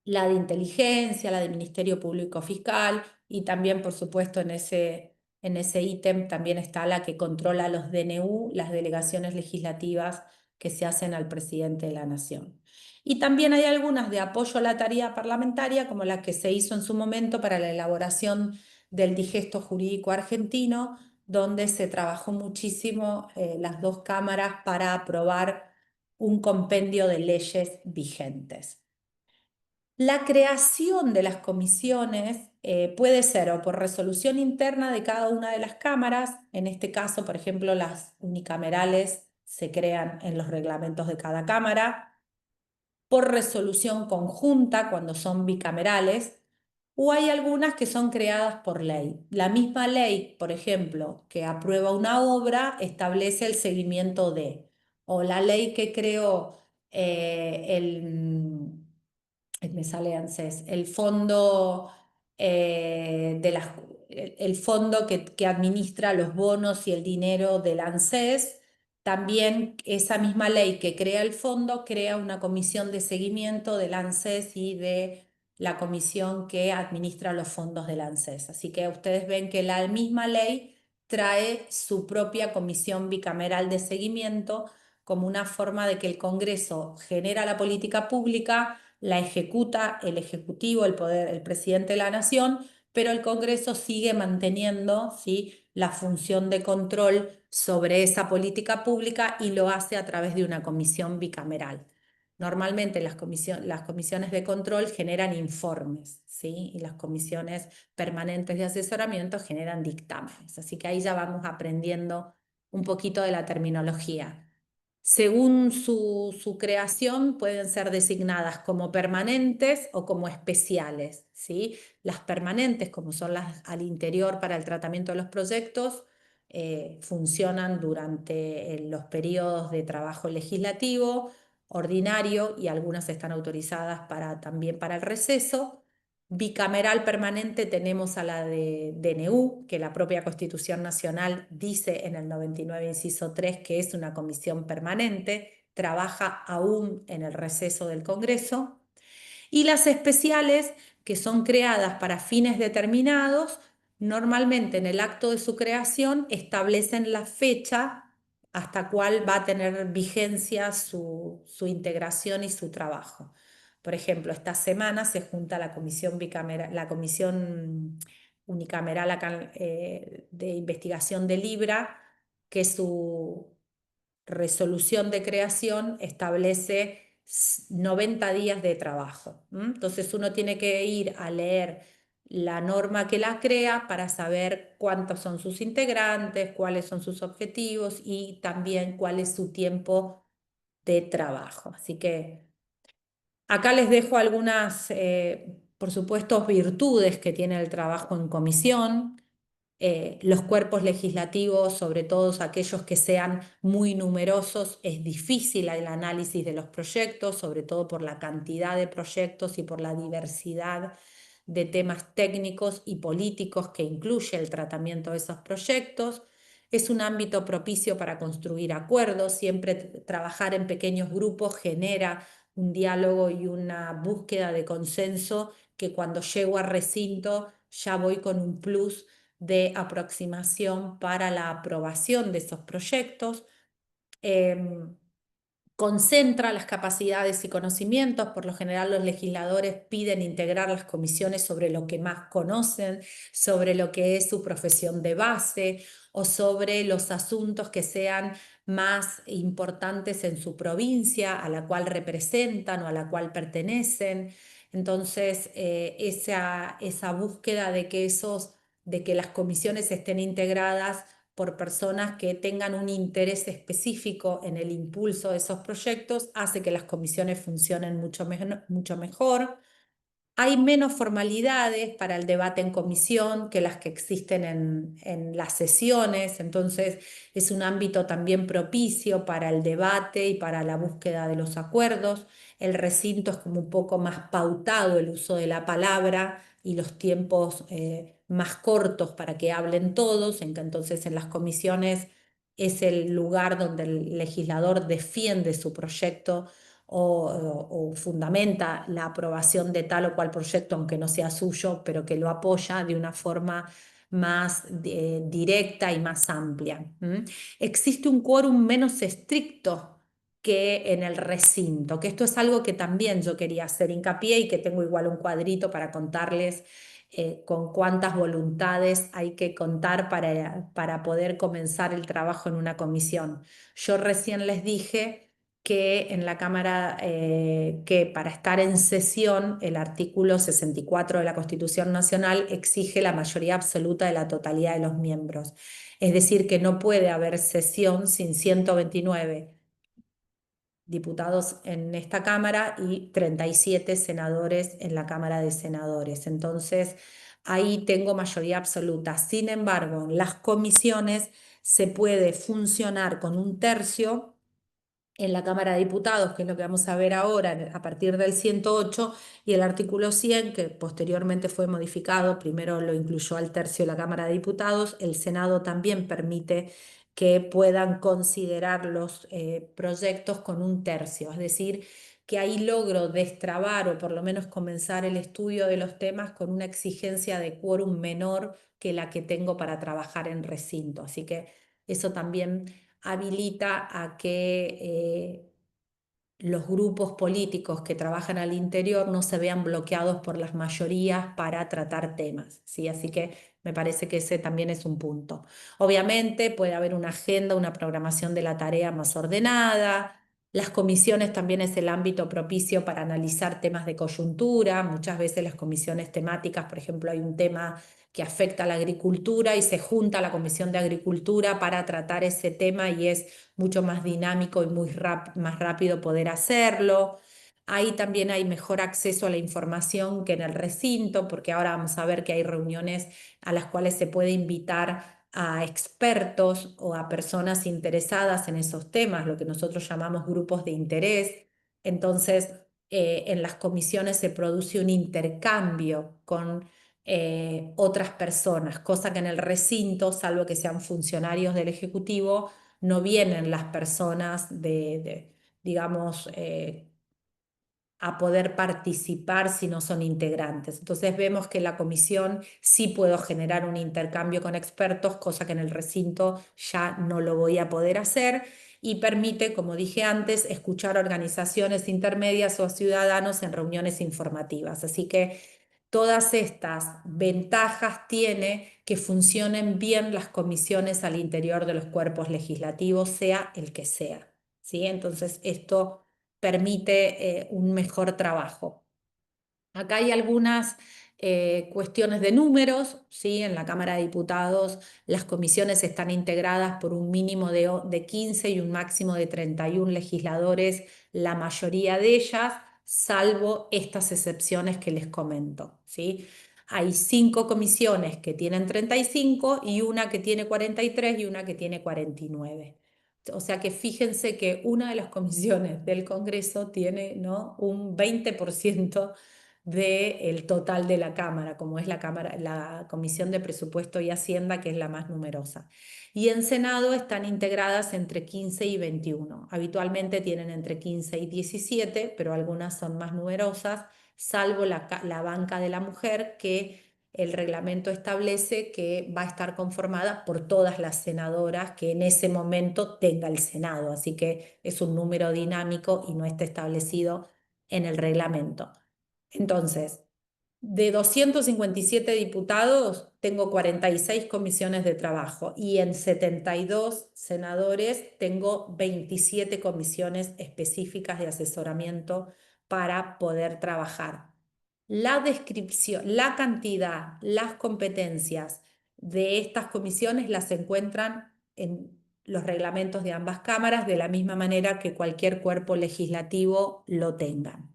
La de inteligencia, la del Ministerio Público Fiscal y también, por supuesto, en ese ítem también está la que controla los DNU, las delegaciones legislativas que se hacen al presidente de la Nación. Y también hay algunas de apoyo a la tarea parlamentaria, como la que se hizo en su momento para la elaboración del digesto jurídico argentino, donde se trabajó muchísimo las dos cámaras para aprobar un compendio de leyes vigentes. La creación de las comisiones puede ser o por resolución interna de cada una de las cámaras, en este caso, por ejemplo, las unicamerales se crean en los reglamentos de cada cámara, por resolución conjunta cuando son bicamerales, o hay algunas que son creadas por ley. La misma ley, por ejemplo, que aprueba una obra, establece el seguimiento de, o la ley que creó me sale ANSES, el fondo, el fondo que administra los bonos y el dinero del ANSES. También esa misma ley que crea el fondo crea una comisión de seguimiento del ANSES y de la comisión que administra los fondos del ANSES. Así que ustedes ven que la misma ley trae su propia comisión bicameral de seguimiento como una forma de que el Congreso genera la política pública, la ejecuta el Ejecutivo, el poder, el presidente de la Nación, pero el Congreso sigue manteniendo, ¿sí?, la función de control sobre esa política pública y lo hace a través de una comisión bicameral. Normalmente las comisiones de control generan informes, ¿sí?, y las comisiones permanentes de asesoramiento generan dictámenes. Así que ahí ya vamos aprendiendo un poquito de la terminología. Según su creación, pueden ser designadas como permanentes o como especiales, ¿sí? Las permanentes, como son las al interior para el tratamiento de los proyectos, funcionan durante los periodos de trabajo legislativo, ordinario, y algunas están autorizadas también para el receso. Bicameral permanente tenemos a la de DNU, que la propia Constitución Nacional dice en el 99, inciso 3, que es una comisión permanente, trabaja aún en el receso del Congreso. Y las especiales, que son creadas para fines determinados, normalmente en el acto de su creación establecen la fecha hasta cuál va a tener vigencia su integración y su trabajo. Por ejemplo, esta semana se junta la comisión bicameral, la comisión unicameral de investigación de Libra, que su resolución de creación establece 90 días de trabajo. Entonces uno tiene que ir a leer la norma que la crea para saber cuántos son sus integrantes, cuáles son sus objetivos y también cuál es su tiempo de trabajo. Así que acá les dejo algunas, por supuesto, virtudes que tiene el trabajo en comisión. Los cuerpos legislativos, sobre todo aquellos que sean muy numerosos, es difícil el análisis de los proyectos, sobre todo por la cantidad de proyectos y por la diversidad de temas técnicos y políticos que incluye el tratamiento de esos proyectos. Es un ámbito propicio para construir acuerdos, siempre trabajar en pequeños grupos genera un diálogo y una búsqueda de consenso que cuando llego a recinto ya voy con un plus de aproximación para la aprobación de esos proyectos. Concentra las capacidades y conocimientos. Por lo general, los legisladores piden integrar las comisiones sobre lo que más conocen, sobre lo que es su profesión de base o sobre los asuntos que sean más importantes en su provincia, a la cual representan o a la cual pertenecen. Entonces, esa búsqueda de que las comisiones estén integradas por personas que tengan un interés específico en el impulso de esos proyectos, hace que las comisiones funcionen mucho mejor. Hay menos formalidades para el debate en comisión que las que existen en las sesiones, entonces es un ámbito también propicio para el debate y para la búsqueda de los acuerdos. El recinto es como un poco más pautado el uso de la palabra y los tiempos más cortos para que hablen todos, en que entonces en las comisiones es el lugar donde el legislador defiende su proyecto o fundamenta la aprobación de tal o cual proyecto, aunque no sea suyo, pero que lo apoya de una forma más directa y más amplia. Existe un quórum menos estricto que en el recinto, que esto es algo que también yo quería hacer hincapié y que tengo igual un cuadrito para contarles con cuántas voluntades hay que contar para poder comenzar el trabajo en una comisión. Yo recién les dije que en la Cámara, que para estar en sesión, el artículo 64 de la Constitución Nacional exige la mayoría absoluta de la totalidad de los miembros. Es decir, que no puede haber sesión sin 129 diputados en esta Cámara y 37 senadores en la Cámara de Senadores. Entonces, ahí tengo mayoría absoluta. Sin embargo, en las comisiones se puede funcionar con un tercio en la Cámara de Diputados, que es lo que vamos a ver ahora a partir del 108 y el artículo 100, que posteriormente fue modificado, primero lo incluyó al tercio de la Cámara de Diputados, el Senado también permite que puedan considerar los proyectos con un tercio, es decir, que ahí logro destrabar o por lo menos comenzar el estudio de los temas con una exigencia de quórum menor que la que tengo para trabajar en recinto. Así que eso también habilita a que los grupos políticos que trabajan al interior no se vean bloqueados por las mayorías para tratar temas, ¿sí? Así que me parece que ese también es un punto. Obviamente puede haber una agenda, una programación de la tarea más ordenada. Las comisiones también es el ámbito propicio para analizar temas de coyuntura. Muchas veces las comisiones temáticas, por ejemplo, hay un tema que afecta a la agricultura y se junta la Comisión de Agricultura para tratar ese tema y es mucho más dinámico y más rápido poder hacerlo. Ahí también hay mejor acceso a la información que en el recinto, porque ahora vamos a ver que hay reuniones a las cuales se puede invitar a expertos o a personas interesadas en esos temas, lo que nosotros llamamos grupos de interés. Entonces, en las comisiones se produce un intercambio con otras personas, cosa que en el recinto, salvo que sean funcionarios del Ejecutivo, no vienen las personas digamos, a poder participar si no son integrantes. Entonces vemos que la comisión sí puedo generar un intercambio con expertos, cosa que en el recinto ya no lo voy a poder hacer, y permite, como dije antes, escuchar a organizaciones intermedias o a ciudadanos en reuniones informativas. Así que todas estas ventajas tiene que funcionen bien las comisiones al interior de los cuerpos legislativos, sea el que sea, ¿sí? Entonces esto permite un mejor trabajo. Acá hay algunas cuestiones de números, ¿sí? En la Cámara de Diputados las comisiones están integradas por un mínimo de 15 y un máximo de 31 legisladores, la mayoría de ellas, salvo estas excepciones que les comento, ¿sí? Hay 5 comisiones que tienen 35 y una que tiene 43 y una que tiene 49. O sea que fíjense que una de las comisiones del Congreso tiene, ¿no?, un 20% del total de la Cámara, como es la Comisión de Presupuesto y Hacienda, que es la más numerosa. Y en Senado están integradas entre 15 y 21. Habitualmente tienen entre 15 y 17, pero algunas son más numerosas, salvo la banca de la mujer, que el reglamento establece que va a estar conformada por todas las senadoras que en ese momento tenga el Senado. Así que es un número dinámico y no está establecido en el reglamento. Entonces, de 257 diputados, tengo 46 comisiones de trabajo y en 72 senadores tengo 27 comisiones específicas de asesoramiento para poder trabajar. La descripción, la cantidad, las competencias de estas comisiones las encuentran en los reglamentos de ambas cámaras de la misma manera que cualquier cuerpo legislativo lo tenga.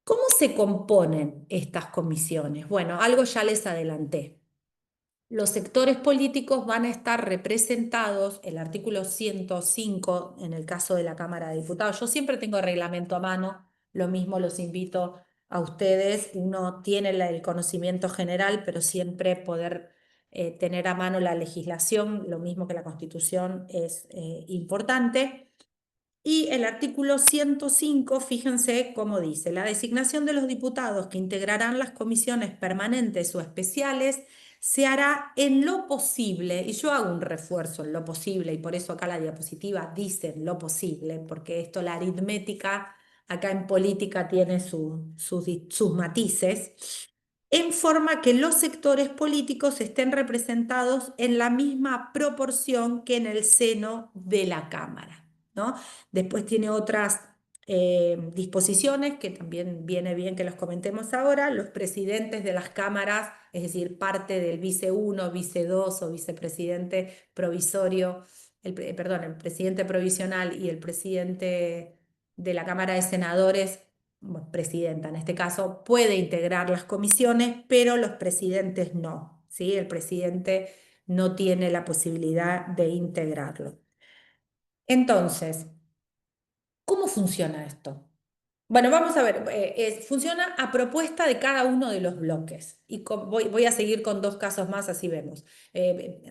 ¿Cómo se componen estas comisiones? Bueno, algo ya les adelanté. Los sectores políticos van a estar representados, el artículo 105 en el caso de la Cámara de Diputados. Yo siempre tengo el reglamento a mano, lo mismo los invito a ustedes. Uno tiene el conocimiento general, pero siempre poder tener a mano la legislación, lo mismo que la Constitución, es importante. Y el artículo 105, fíjense cómo dice: la designación de los diputados que integrarán las comisiones permanentes o especiales se hará en lo posible, y yo hago un refuerzo en lo posible, y por eso acá la diapositiva dice lo posible, porque esto, la aritmética, acá en política tiene sus matices, en forma que los sectores políticos estén representados en la misma proporción que en el seno de la Cámara, ¿no? Después tiene otras disposiciones que también viene bien que los comentemos ahora. Los presidentes de las cámaras, es decir, parte del vice 1, vice 2 o vicepresidente provisorio, perdón, el presidente provisional y el presidente de la Cámara de Senadores, bueno, presidenta en este caso, puede integrar las comisiones, pero los presidentes no, ¿sí? El presidente no tiene la posibilidad de integrarlo. Entonces, ¿cómo funciona esto? Bueno, vamos a ver, funciona a propuesta de cada uno de los bloques. Y voy a seguir con 2 casos más, así vemos.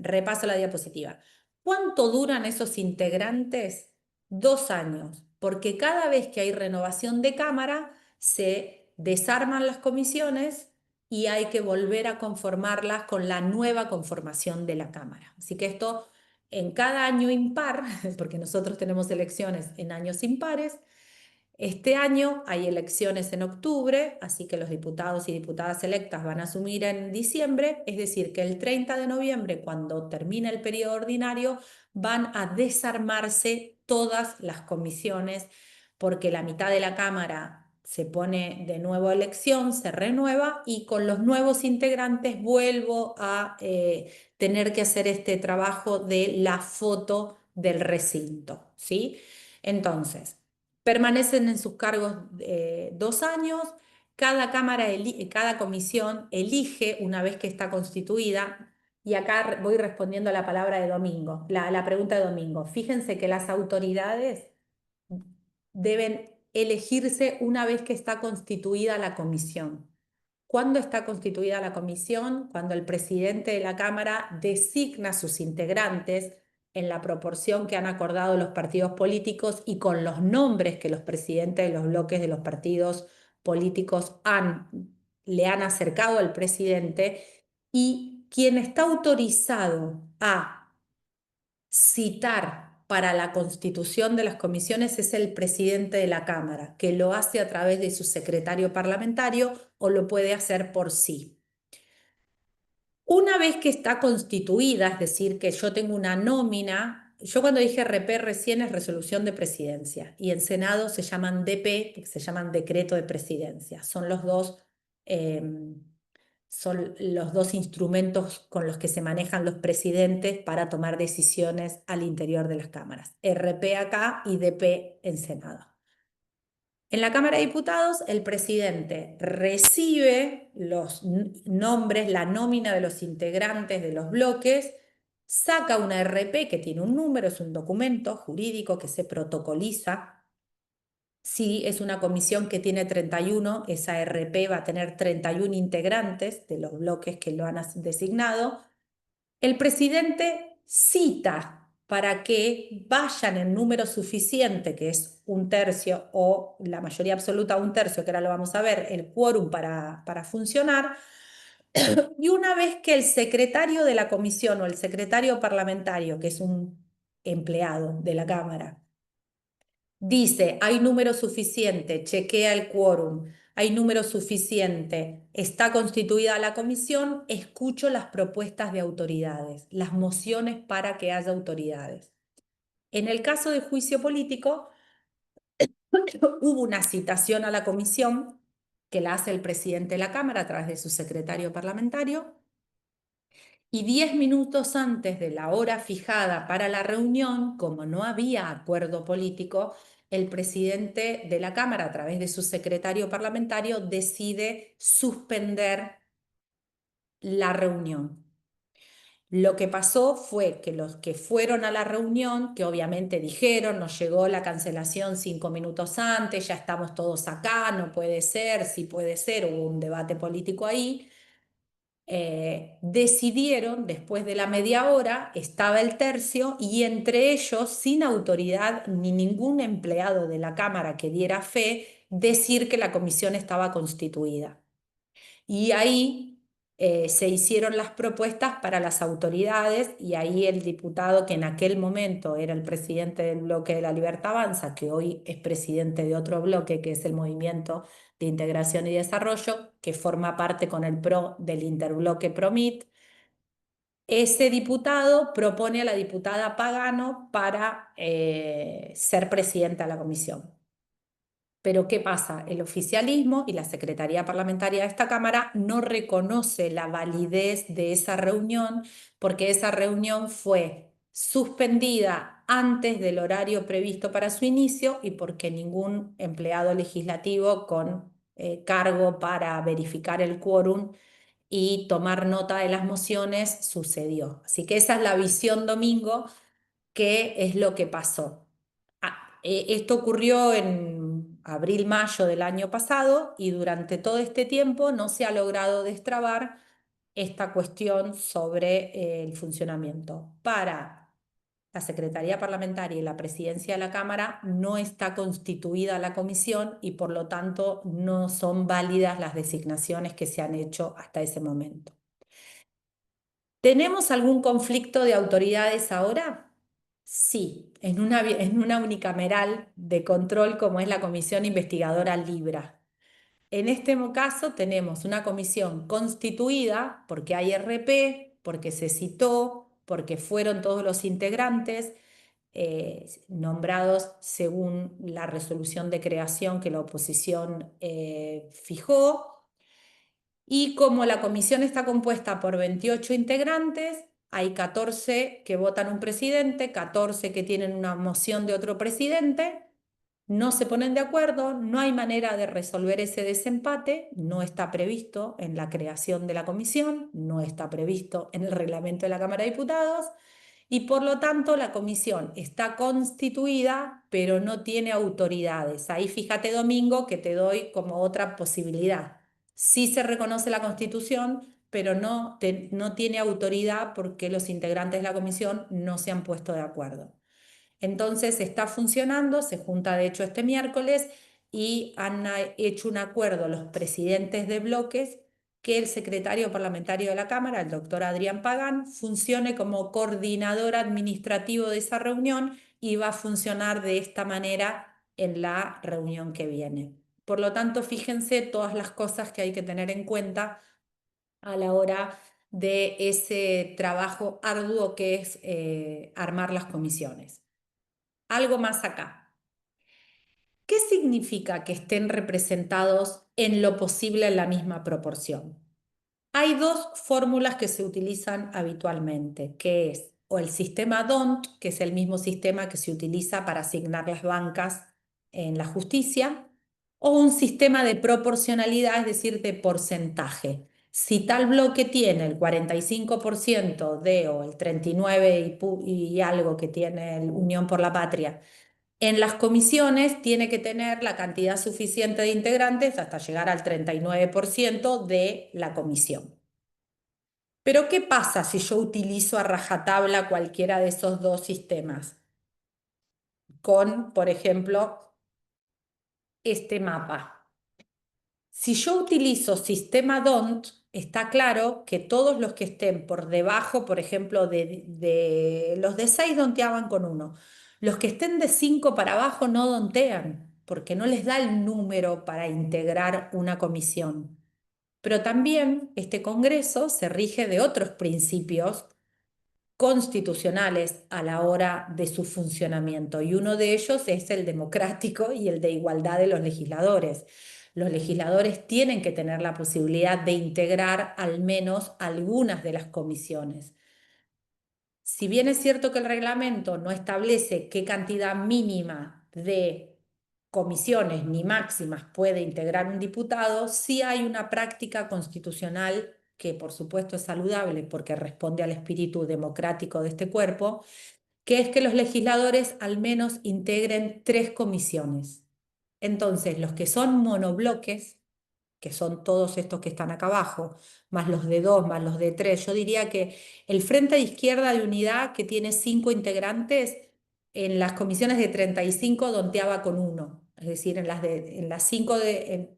Repaso la diapositiva. ¿Cuánto duran esos integrantes? 2 años, porque cada vez que hay renovación de cámara, se desarman las comisiones y hay que volver a conformarlas con la nueva conformación de la cámara. Así que esto en cada año impar, porque nosotros tenemos elecciones en años impares. Este año hay elecciones en octubre, así que los diputados y diputadas electas van a asumir en diciembre, es decir, que el 30 de noviembre, cuando termine el periodo ordinario, van a desarmarse todas las comisiones, porque la mitad de la Cámara se pone de nuevo a elección, se renueva, y con los nuevos integrantes vuelvo a tener que hacer este trabajo de la foto del recinto, ¿sí? Entonces, permanecen en sus cargos 2 años. Cada comisión elige una vez que está constituida, y acá voy respondiendo a la palabra de Domingo, la pregunta de Domingo. Fíjense que las autoridades deben elegirse una vez que está constituida la comisión. ¿Cuándo está constituida la comisión? Cuando el presidente de la Cámara designa sus integrantes, en la proporción que han acordado los partidos políticos y con los nombres que los presidentes de los bloques de los partidos políticos le han acercado al presidente, y quien está autorizado a citar para la constitución de las comisiones es el presidente de la Cámara, que lo hace a través de su secretario parlamentario o lo puede hacer por sí. Una vez que está constituida, es decir, que yo tengo una nómina, yo cuando dije RP recién es resolución de presidencia y en Senado se llaman DP, que se llaman decreto de presidencia. Eh, son los dos instrumentos con los que se manejan los presidentes para tomar decisiones al interior de las cámaras. RP acá y DP en Senado. En la Cámara de Diputados, el presidente recibe los nombres, la nómina de los integrantes de los bloques, saca una RP que tiene un número, es un documento jurídico que se protocoliza. Si es una comisión que tiene 31, esa RP va a tener 31 integrantes de los bloques que lo han designado. El presidente cita para que vayan en número suficiente, que es un tercio o la mayoría absoluta un tercio, que ahora lo vamos a ver, el quórum para funcionar. Y una vez que el secretario de la comisión o el secretario parlamentario, que es un empleado de la Cámara, dice, hay número suficiente, chequea el quórum, hay número suficiente, está constituida la comisión, escucho las propuestas de autoridades, las mociones para que haya autoridades. En el caso de juicio político, hubo una citación a la comisión que la hace el presidente de la Cámara a través de su secretario parlamentario, y 10 minutos antes de la hora fijada para la reunión, como no había acuerdo político, el presidente de la Cámara, a través de su secretario parlamentario, decide suspender la reunión. Lo que pasó fue que los que fueron a la reunión, que obviamente dijeron, nos llegó la cancelación 5 minutos antes, ya estamos todos acá, no puede ser, sí puede ser, hubo un debate político ahí. Decidieron, después de la media hora, estaba el tercio y entre ellos, sin autoridad ni ningún empleado de la Cámara que diera fe, decir que la comisión estaba constituida. Y ahí se hicieron las propuestas para las autoridades y ahí el diputado que en aquel momento era el presidente del bloque de la Libertad Avanza, que hoy es presidente de otro bloque que es el Movimiento de Integración y Desarrollo, que forma parte con el PRO del interbloque PROMIT, ese diputado propone a la diputada Pagano para ser presidenta de la comisión. Pero ¿qué pasa? El oficialismo y la Secretaría Parlamentaria de esta Cámara no reconoce la validez de esa reunión porque esa reunión fue suspendida antes del horario previsto para su inicio y porque ningún empleado legislativo con cargo para verificar el quórum y tomar nota de las mociones sucedió. Así que esa es la visión domingo, que es lo que pasó. Esto ocurrió en abril-mayo del año pasado y durante todo este tiempo no se ha logrado destrabar esta cuestión sobre el funcionamiento. Para la Secretaría Parlamentaria y la Presidencia de la Cámara no está constituida la comisión y por lo tanto no son válidas las designaciones que se han hecho hasta ese momento. ¿Tenemos algún conflicto de autoridades ahora? Sí, en una unicameral de control como es la Comisión Investigadora Libra. En este caso tenemos una comisión constituida porque hay RP, porque se citó, porque fueron todos los integrantes nombrados según la resolución de creación que la oposición fijó. Y como la comisión está compuesta por 28 integrantes, hay 14 que votan un presidente, 14 que tienen una moción de otro presidente, no se ponen de acuerdo, no hay manera de resolver ese desempate, no está previsto en la creación de la comisión, no está previsto en el reglamento de la Cámara de Diputados y por lo tanto la comisión está constituida pero no tiene autoridades. Ahí fíjate, Domingo, que te doy como otra posibilidad. Sí se reconoce la Constitución, pero no tiene autoridad porque los integrantes de la comisión no se han puesto de acuerdo. Entonces está funcionando, se junta de hecho este miércoles y han hecho un acuerdo los presidentes de bloques que el secretario parlamentario de la Cámara, el doctor Adrián Pagán, funcione como coordinador administrativo de esa reunión y va a funcionar de esta manera en la reunión que viene. Por lo tanto, fíjense todas las cosas que hay que tener en cuenta a la hora de ese trabajo arduo que es armar las comisiones. Algo más acá. ¿Qué significa que estén representados en lo posible en la misma proporción? Hay dos fórmulas que se utilizan habitualmente, que es o el sistema DONT, que es el mismo sistema que se utiliza para asignar las bancas en la justicia, o un sistema de proporcionalidad, es decir, de porcentaje. Si tal bloque tiene el 45% de o el 39 y algo que tiene el Unión por la Patria, en las comisiones tiene que tener la cantidad suficiente de integrantes hasta llegar al 39% de la comisión. Pero ¿qué pasa si yo utilizo a rajatabla cualquiera de esos dos sistemas? Con, por ejemplo, este mapa. Si yo utilizo sistema DONT, está claro que todos los que estén por debajo, por ejemplo, de los de 6 donteaban con 1. Los que estén de 5 para abajo no dontean, porque no les da el número para integrar una comisión. Pero también este Congreso se rige de otros principios constitucionales a la hora de su funcionamiento, y uno de ellos es el democrático y el de igualdad de los legisladores. Los legisladores tienen que tener la posibilidad de integrar al menos algunas de las comisiones. Si bien es cierto que el reglamento no establece qué cantidad mínima de comisiones ni máximas puede integrar un diputado, sí hay una práctica constitucional que por supuesto es saludable porque responde al espíritu democrático de este cuerpo, que es que los legisladores al menos integren 3 comisiones. Entonces, los que son monobloques, que son todos estos que están acá abajo, más los de 2, más los de 3. Yo diría que el Frente de Izquierda de Unidad, que tiene 5 integrantes, en las comisiones de 35 donteaba con 1. Es decir, en las 5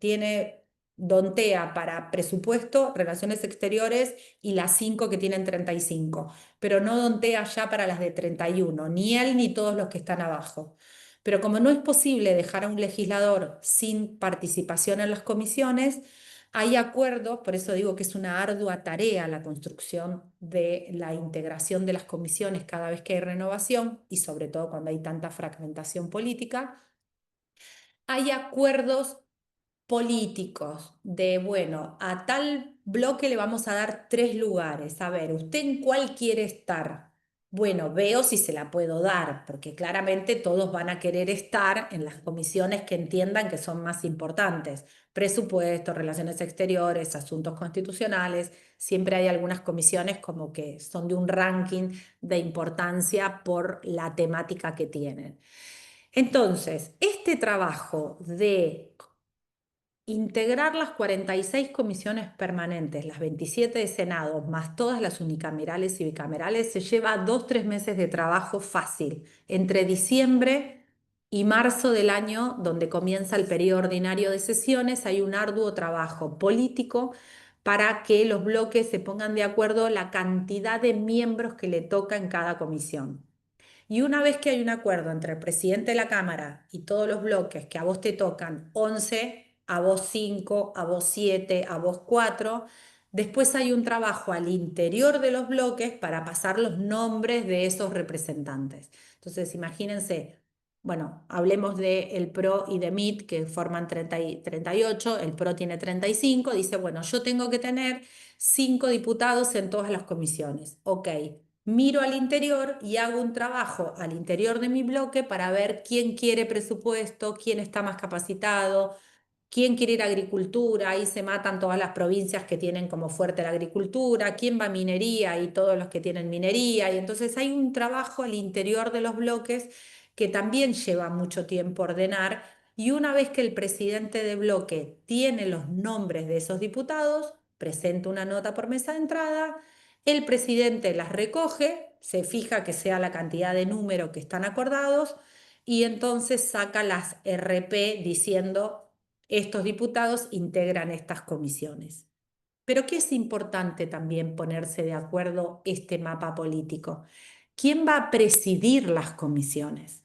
tiene dontea para presupuesto, relaciones exteriores y las 5 que tienen 35, pero no dontea ya para las de 31, ni él ni todos los que están abajo. Pero como no es posible dejar a un legislador sin participación en las comisiones, hay acuerdos, por eso digo que es una ardua tarea la construcción de la integración de las comisiones cada vez que hay renovación y sobre todo cuando hay tanta fragmentación política. Hay acuerdos políticos de, bueno, a tal bloque le vamos a dar 3 lugares. A ver, ¿usted en cuál quiere estar? Bueno, veo si se la puedo dar, porque claramente todos van a querer estar en las comisiones que entiendan que son más importantes. Presupuesto, relaciones exteriores, asuntos constitucionales. Siempre hay algunas comisiones como que son de un ranking de importancia por la temática que tienen. Entonces, este trabajo de integrar las 46 comisiones permanentes, las 27 de Senado, más todas las unicamerales y bicamerales, se lleva 2, 3 meses de trabajo fácil, entre diciembre y marzo del año, donde comienza el periodo ordinario de sesiones. Hay un arduo trabajo político para que los bloques se pongan de acuerdo la cantidad de miembros que le toca en cada comisión. Y una vez que hay un acuerdo entre el presidente de la Cámara y todos los bloques, que a vos te tocan 11, a vos 5, a vos 7, a vos 4, después hay un trabajo al interior de los bloques para pasar los nombres de esos representantes. Entonces, imagínense, bueno, hablemos de el PRO y de MIT, que forman 38, el PRO tiene 35, dice, bueno, yo tengo que tener 5 diputados en todas las comisiones. Ok, miro al interior y hago un trabajo al interior de mi bloque para ver quién quiere presupuesto, quién está más capacitado, quién quiere ir a agricultura. Ahí se matan todas las provincias que tienen como fuerte la agricultura, quién va a minería y todos los que tienen minería. Y entonces hay un trabajo al interior de los bloques que también lleva mucho tiempo ordenar. Y una vez que el presidente de bloque tiene los nombres de esos diputados, presenta una nota por mesa de entrada, el presidente las recoge, se fija que sea la cantidad de números que están acordados y entonces saca las RP diciendo estos diputados integran estas comisiones. Pero ¿qué es importante también ponerse de acuerdo este mapa político? ¿Quién va a presidir las comisiones?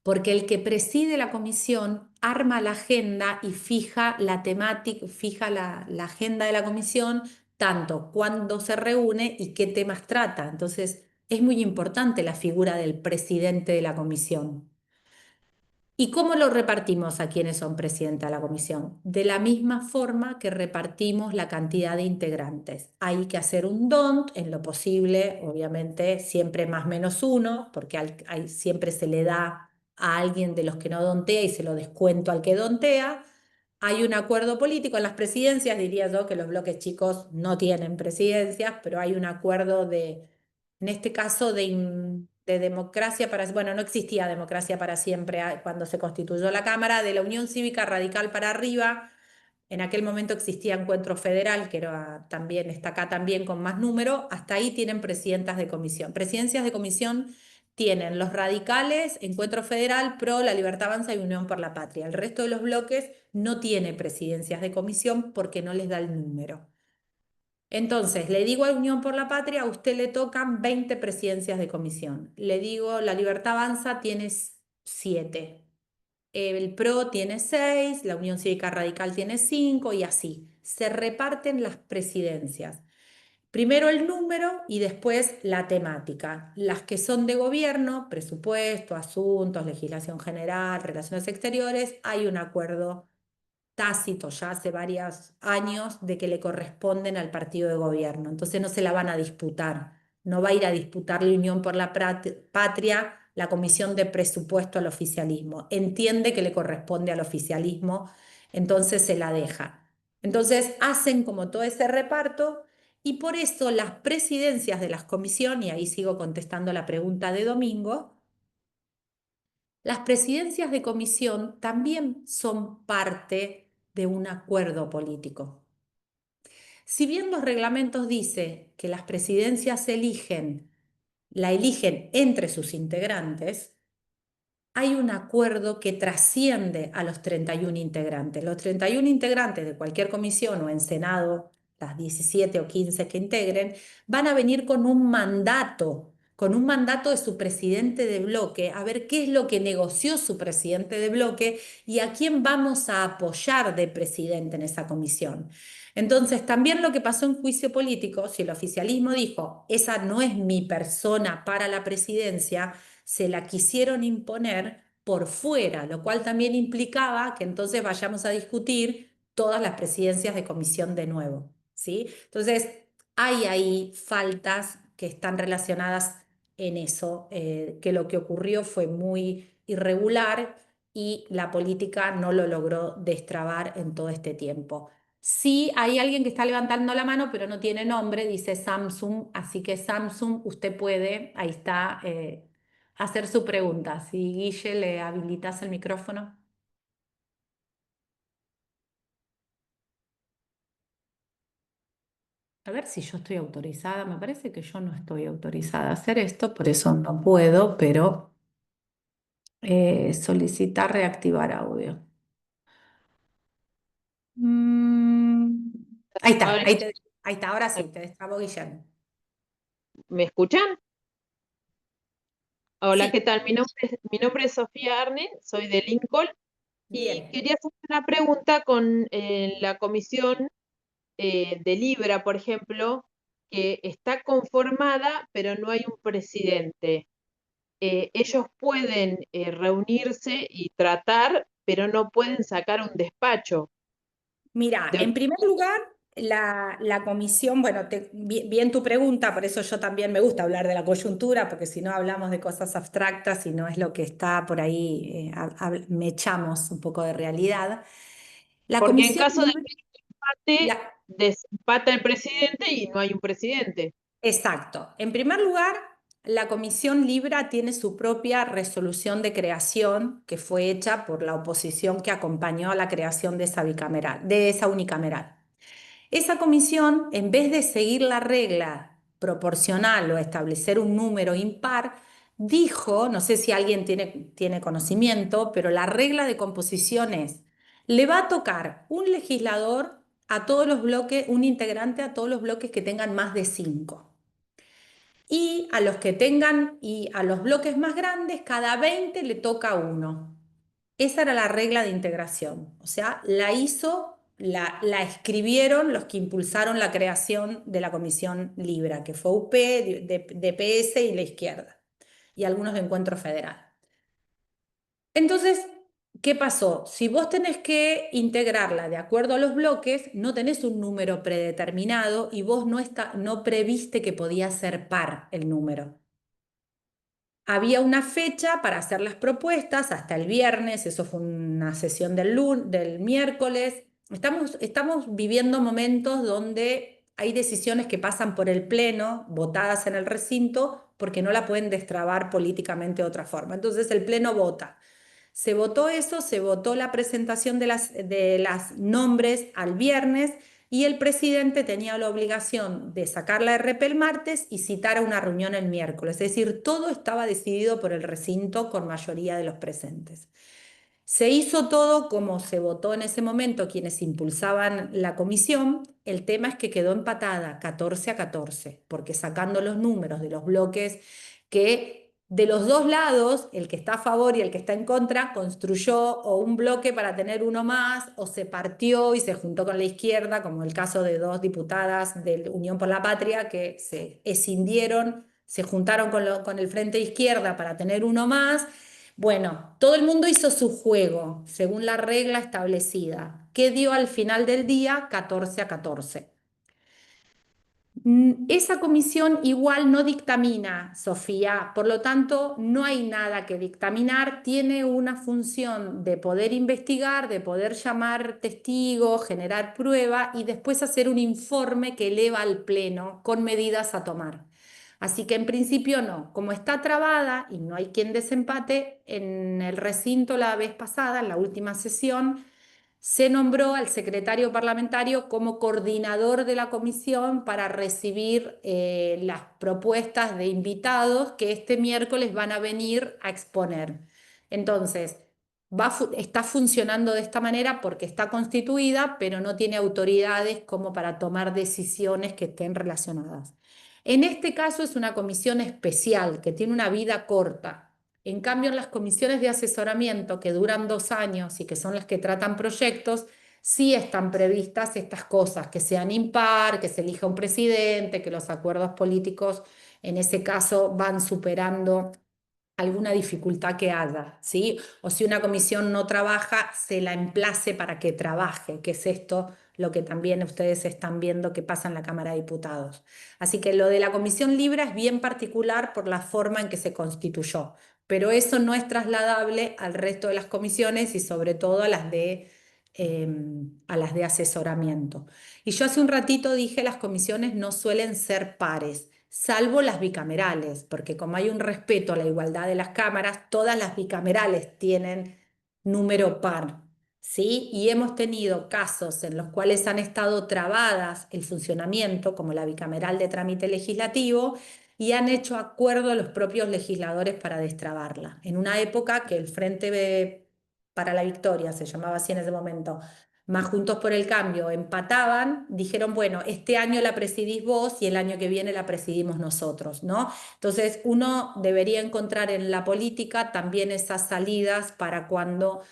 Porque el que preside la comisión arma la agenda y fija la temática, fija la agenda de la comisión, tanto cuándo se reúne y qué temas trata. Entonces, es muy importante la figura del presidente de la comisión. ¿Y cómo lo repartimos a quienes son presidenta de la comisión? De la misma forma que repartimos la cantidad de integrantes. Hay que hacer un DONT en lo posible, obviamente siempre más menos uno, porque siempre se le da a alguien de los que no dontea y se lo descuento al que dontea. Hay un acuerdo político en las presidencias, diría yo que los bloques chicos no tienen presidencias, pero hay un acuerdo en este caso de democracia para, bueno, no existía democracia para siempre cuando se constituyó la Cámara, de la Unión Cívica Radical para arriba. En aquel momento existía Encuentro Federal, que era también, está acá también con más número, hasta ahí tienen presidentas de comisión. Presidencias de comisión tienen los radicales, Encuentro Federal, PRO, La Libertad Avanza y Unión por la Patria. El resto de los bloques no tiene presidencias de comisión porque no les da el número. Entonces, le digo a Unión por la Patria, a usted le tocan 20 presidencias de comisión. Le digo, La Libertad Avanza tiene 7. El PRO tiene 6, la Unión Cívica Radical tiene 5 y así. Se reparten las presidencias. Primero el número y después la temática. Las que son de gobierno, presupuesto, asuntos, legislación general, relaciones exteriores, hay un acuerdo tácito ya hace varios años de que le corresponden al partido de gobierno. Entonces no se la van a disputar. No va a ir a disputarle Unión por la Patria la comisión de presupuesto al oficialismo. Entiende que le corresponde al oficialismo, entonces se la deja. Entonces hacen como todo ese reparto y por eso las presidencias de las comisiones, y ahí sigo contestando la pregunta de Domingo, las presidencias de comisión también son parte de un acuerdo político. Si bien los reglamentos dicen que las presidencias la eligen entre sus integrantes, hay un acuerdo que trasciende a los 31 integrantes. Los 31 integrantes de cualquier comisión o en Senado, las 17 o 15 que integren, van a venir con un mandato de su presidente de bloque, a ver qué es lo que negoció su presidente de bloque y a quién vamos a apoyar de presidente en esa comisión. Entonces, también lo que pasó en juicio político, si el oficialismo dijo, esa no es mi persona para la presidencia, se la quisieron imponer por fuera, lo cual también implicaba que entonces vayamos a discutir todas las presidencias de comisión de nuevo, ¿sí? Entonces, hay ahí faltas que están relacionadas en eso, que lo que ocurrió fue muy irregular y la política no lo logró destrabar en todo este tiempo. Sí, hay alguien que está levantando la mano, pero no tiene nombre, dice Samsung, así que Samsung, usted puede, ahí está, hacer su pregunta. Si Guille le habilitas el micrófono. A ver si yo estoy autorizada. Me parece que yo no estoy autorizada a hacer esto, por eso no puedo, pero solicitar reactivar audio. Mm, ahí está, Ahora, ahí está, ahora sí, te destrabo Guillermo. ¿me escuchan? Hola, Sí, ¿qué tal? Mi nombre es Sofía Arne, soy de Lincoln y bien. quería hacer una pregunta con la comisión de Libra, por ejemplo, que está conformada, pero no hay un presidente. Ellos pueden reunirse y tratar, pero no pueden sacar un despacho. Mira, De- en primer lugar, la comisión, bueno, bien tu pregunta, por eso yo también me gusta hablar de la coyuntura, porque si no hablamos de cosas abstractas y no es lo que está por ahí, me echamos un poco de realidad. La Porque en comisión caso de libre, que empate, la- desempata el presidente y no hay un presidente. exacto. En primer lugar, la comisión Libra tiene su propia resolución de creación que fue hecha por la oposición que acompañó a la creación de esa bicameral, de esa unicameral. Esa comisión, en vez de seguir la regla proporcional o establecer un número impar, dijo, no sé si alguien tiene conocimiento, pero la regla de composición es, le va a tocar un legislador a todos los bloques, un integrante a todos los bloques que tengan más de 5. Y a los que tengan, y a los bloques más grandes, cada 20 le toca uno. Esa era la regla de integración. O sea, la escribieron los que impulsaron la creación de la Comisión Libra, que fue UP, DPS y la izquierda, y algunos de Encuentro Federal. Entonces, ¿qué pasó? Si vos tenés que integrarla de acuerdo a los bloques, no tenés un número predeterminado y vos no previste que podía ser par el número. Había una fecha para hacer las propuestas hasta el viernes, eso fue una sesión del miércoles. Estamos viviendo momentos donde hay decisiones que pasan por el Pleno, votadas en el recinto, porque no la pueden destrabar políticamente de otra forma. Entonces el Pleno vota. Se votó eso, se votó la presentación de las nombres al viernes y el presidente tenía la obligación de sacar la RP el martes y citar a una reunión el miércoles. Es decir, todo estaba decidido por el recinto con mayoría de los presentes. Se hizo todo como se votó en ese momento quienes impulsaban la comisión. El tema es que quedó empatada 14-14, porque sacando los números de los bloques que de los dos lados, el que está a favor y el que está en contra, construyó o un bloque para tener uno más, o se partió y se juntó con la izquierda, como el caso de 2 diputadas de Unión por la Patria que se escindieron, se juntaron con el Frente Izquierda para tener uno más. Bueno, todo el mundo hizo su juego según la regla establecida, que dio al final del día 14-14. Esa comisión igual no dictamina, Sofía, por lo tanto no hay nada que dictaminar, tiene una función de poder investigar, de poder llamar testigos, generar prueba y después hacer un informe que eleva al Pleno con medidas a tomar. Así que en principio no, como está trabada y no hay quien desempate, en el recinto la vez pasada, en la última sesión, se nombró al secretario parlamentario como coordinador de la comisión para recibir las propuestas de invitados que este miércoles van a venir a exponer. Entonces, está funcionando de esta manera porque está constituida, pero no tiene autoridades como para tomar decisiones que estén relacionadas. En este caso es una comisión especial que tiene una vida corta. En cambio, en las comisiones de asesoramiento que duran 2 años y que son las que tratan proyectos, sí están previstas estas cosas, que sean impar, que se elija un presidente, que los acuerdos políticos en ese caso van superando alguna dificultad que haya, ¿sí? O si una comisión no trabaja, se la emplace para que trabaje, que es esto lo que también ustedes están viendo que pasa en la Cámara de Diputados. Así que lo de la Comisión Libra es bien particular por la forma en que se constituyó, pero eso no es trasladable al resto de las comisiones y sobre todo a las de asesoramiento. Y yo hace un ratito dije las comisiones no suelen ser pares, salvo las bicamerales, porque como hay un respeto a la igualdad de las cámaras, todas las bicamerales tienen número par, ¿sí? Y hemos tenido casos en los cuales han estado trabadas el funcionamiento, como la bicameral de trámite legislativo, y han hecho acuerdo los propios legisladores para destrabarla. En una época que el Frente para la Victoria, se llamaba así en ese momento, más Juntos por el Cambio, empataban, dijeron, bueno, este año la presidís vos y el año que viene la presidimos nosotros, ¿no? Entonces uno debería encontrar en la política también esas salidas para cuando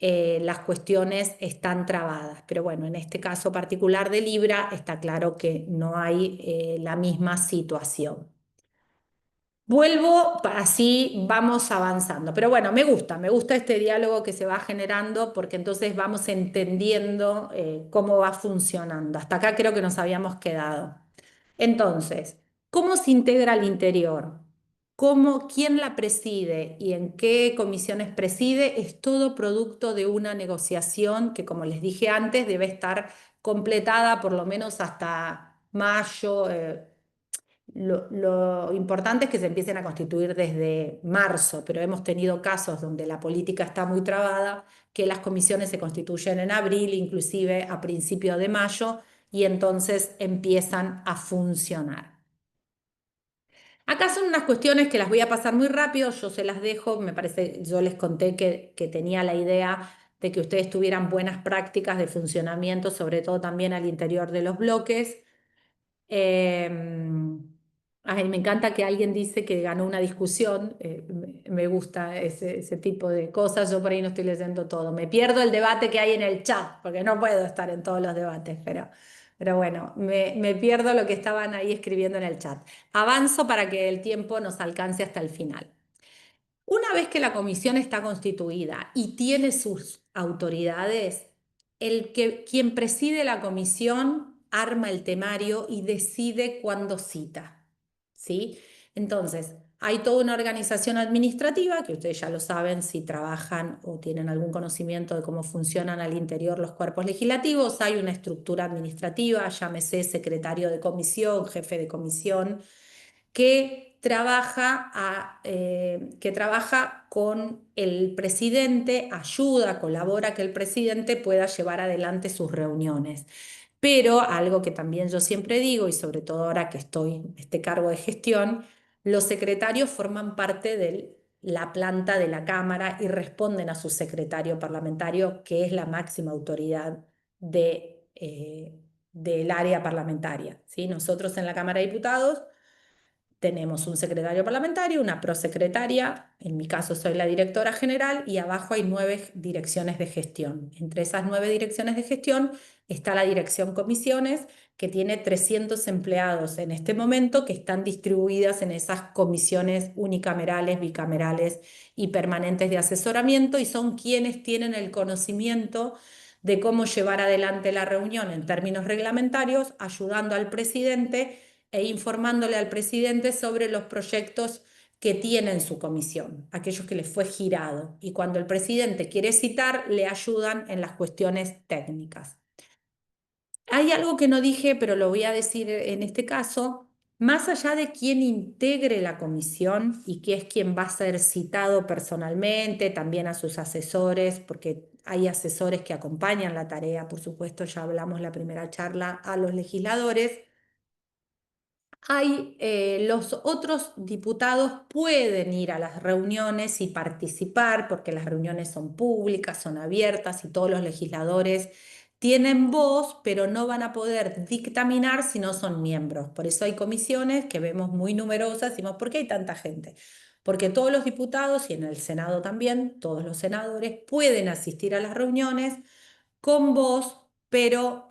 las cuestiones están trabadas. Pero bueno, en este caso particular de Libra está claro que no hay la misma situación. Vuelvo, así vamos avanzando. Pero bueno, me gusta este diálogo que se va generando porque entonces vamos entendiendo cómo va funcionando. Hasta acá creo que nos habíamos quedado. Entonces, ¿cómo se integra al interior? ¿Quién la preside y en qué comisiones preside? Es todo producto de una negociación que, como les dije antes, debe estar completada por lo menos hasta mayo. Lo importante es que se empiecen a constituir desde marzo, pero hemos tenido casos donde la política está muy trabada, que las comisiones se constituyen en abril, inclusive a principios de mayo, y entonces empiezan a funcionar. Acá son unas cuestiones que las voy a pasar muy rápido, yo se las dejo, me parece, yo les conté que tenía la idea de que ustedes tuvieran buenas prácticas de funcionamiento, sobre todo también al interior de los bloques. Ay, me encanta que alguien dice que ganó una discusión, me gusta ese tipo de cosas, yo por ahí no estoy leyendo todo, me pierdo el debate que hay en el chat, porque no puedo estar en todos los debates, pero bueno, me pierdo lo que estaban ahí escribiendo en el chat. Avanzo para que el tiempo nos alcance hasta el final. Una vez que la comisión está constituida y tiene sus autoridades, quien preside la comisión arma el temario y decide cuándo cita, ¿sí? Entonces, hay toda una organización administrativa, que ustedes ya lo saben si trabajan o tienen algún conocimiento de cómo funcionan al interior los cuerpos legislativos. Hay una estructura administrativa, llámese secretario de comisión, jefe de comisión, que trabaja con el presidente, ayuda, colabora que el presidente pueda llevar adelante sus reuniones. Pero algo que también yo siempre digo, y sobre todo ahora que estoy en este cargo de gestión, los secretarios forman parte de la planta de la Cámara y responden a su secretario parlamentario, que es la máxima autoridad del área parlamentaria, ¿sí? Nosotros en la Cámara de Diputados tenemos un secretario parlamentario, una prosecretaria, en mi caso soy la directora general, y abajo hay 9 direcciones de gestión. Entre esas 9 direcciones de gestión está la dirección comisiones, que tiene 300 empleados en este momento que están distribuidas en esas comisiones unicamerales, bicamerales y permanentes de asesoramiento, y son quienes tienen el conocimiento de cómo llevar adelante la reunión en términos reglamentarios, ayudando al presidente e informándole al presidente sobre los proyectos que tiene en su comisión, aquellos que les fue girado. Y cuando el presidente quiere citar, le ayudan en las cuestiones técnicas. Hay algo que no dije, pero lo voy a decir en este caso. Más allá de quién integre la comisión y que es quien va a ser citado personalmente, también a sus asesores, porque hay asesores que acompañan la tarea, por supuesto, ya hablamos la primera charla, a los legisladores. Los otros diputados pueden ir a las reuniones y participar porque las reuniones son públicas, son abiertas y todos los legisladores tienen voz, pero no van a poder dictaminar si no son miembros. Por eso hay comisiones que vemos muy numerosas. Decimos, ¿por qué hay tanta gente? Porque todos los diputados y en el Senado también, todos los senadores pueden asistir a las reuniones con voz, pero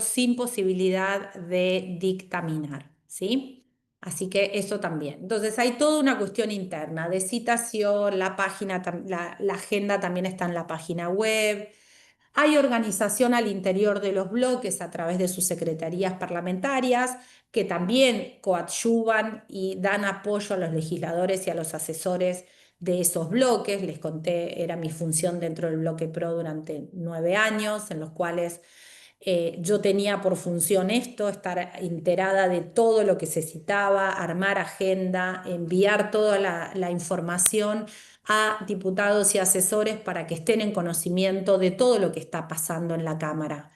sin posibilidad de dictaminar, ¿sí? Así que eso también. Entonces hay toda una cuestión interna de citación, la página, la agenda también está en la página web. Hay organización al interior de los bloques a través de sus secretarías parlamentarias que también coadyuvan y dan apoyo a los legisladores y a los asesores de esos bloques. Les conté, era mi función dentro del bloque PRO durante 9 años, en los cuales yo tenía por función esto, estar enterada de todo lo que se citaba, armar agenda, enviar toda la información a diputados y asesores para que estén en conocimiento de todo lo que está pasando en la Cámara.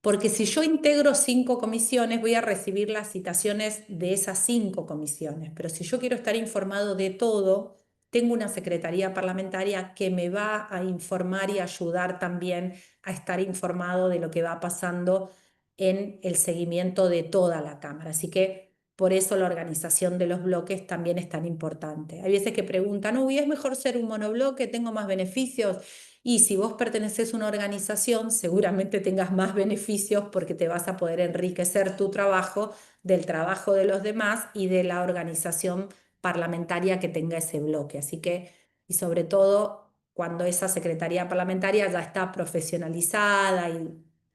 Porque si yo integro 5 comisiones, voy a recibir las citaciones de esas 5 comisiones. Pero si yo quiero estar informado de todo, tengo una secretaría parlamentaria que me va a informar y ayudar también a estar informado de lo que va pasando en el seguimiento de toda la Cámara. Así que por eso la organización de los bloques también es tan importante. Hay veces que preguntan, uy, ¿es mejor ser un monobloque? ¿Tengo más beneficios? Y si vos perteneces a una organización, seguramente tengas más beneficios porque te vas a poder enriquecer tu trabajo del trabajo de los demás y de la organización parlamentaria que tenga ese bloque. Así que, y sobre todo, cuando esa secretaría parlamentaria ya está profesionalizada y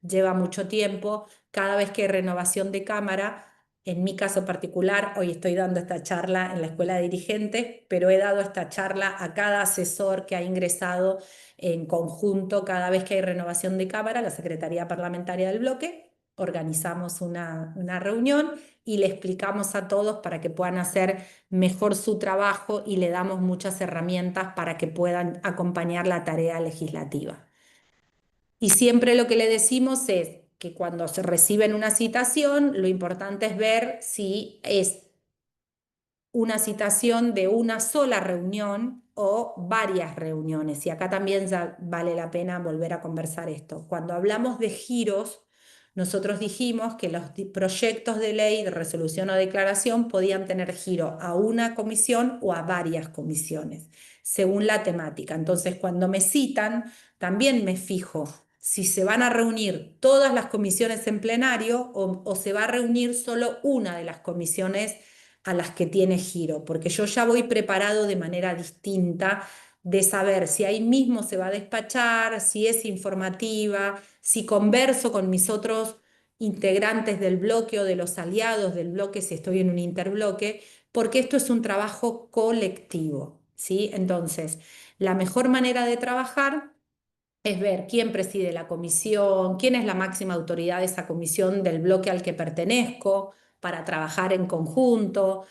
lleva mucho tiempo, cada vez que hay renovación de Cámara, en mi caso particular, hoy estoy dando esta charla en la Escuela de Dirigentes, pero he dado esta charla a cada asesor que ha ingresado en conjunto cada vez que hay renovación de Cámara, la Secretaría Parlamentaria del Bloque, organizamos una reunión y le explicamos a todos para que puedan hacer mejor su trabajo y le damos muchas herramientas para que puedan acompañar la tarea legislativa. Y siempre lo que le decimos es, que cuando se reciben una citación, lo importante es ver si es una citación de una sola reunión o varias reuniones. Y acá también ya vale la pena volver a conversar esto. Cuando hablamos de giros, nosotros dijimos que los proyectos de ley, de resolución o declaración podían tener giro a una comisión o a varias comisiones, según la temática. Entonces, cuando me citan, también me fijo si se van a reunir todas las comisiones en plenario o se va a reunir solo una de las comisiones a las que tiene giro, porque yo ya voy preparado de manera distinta de saber si ahí mismo se va a despachar, si es informativa, si converso con mis otros integrantes del bloque o de los aliados del bloque si estoy en un interbloque, porque esto es un trabajo colectivo, ¿sí? Entonces, la mejor manera de trabajar es ver quién preside la comisión, quién es la máxima autoridad de esa comisión del bloque al que pertenezco, para trabajar en conjunto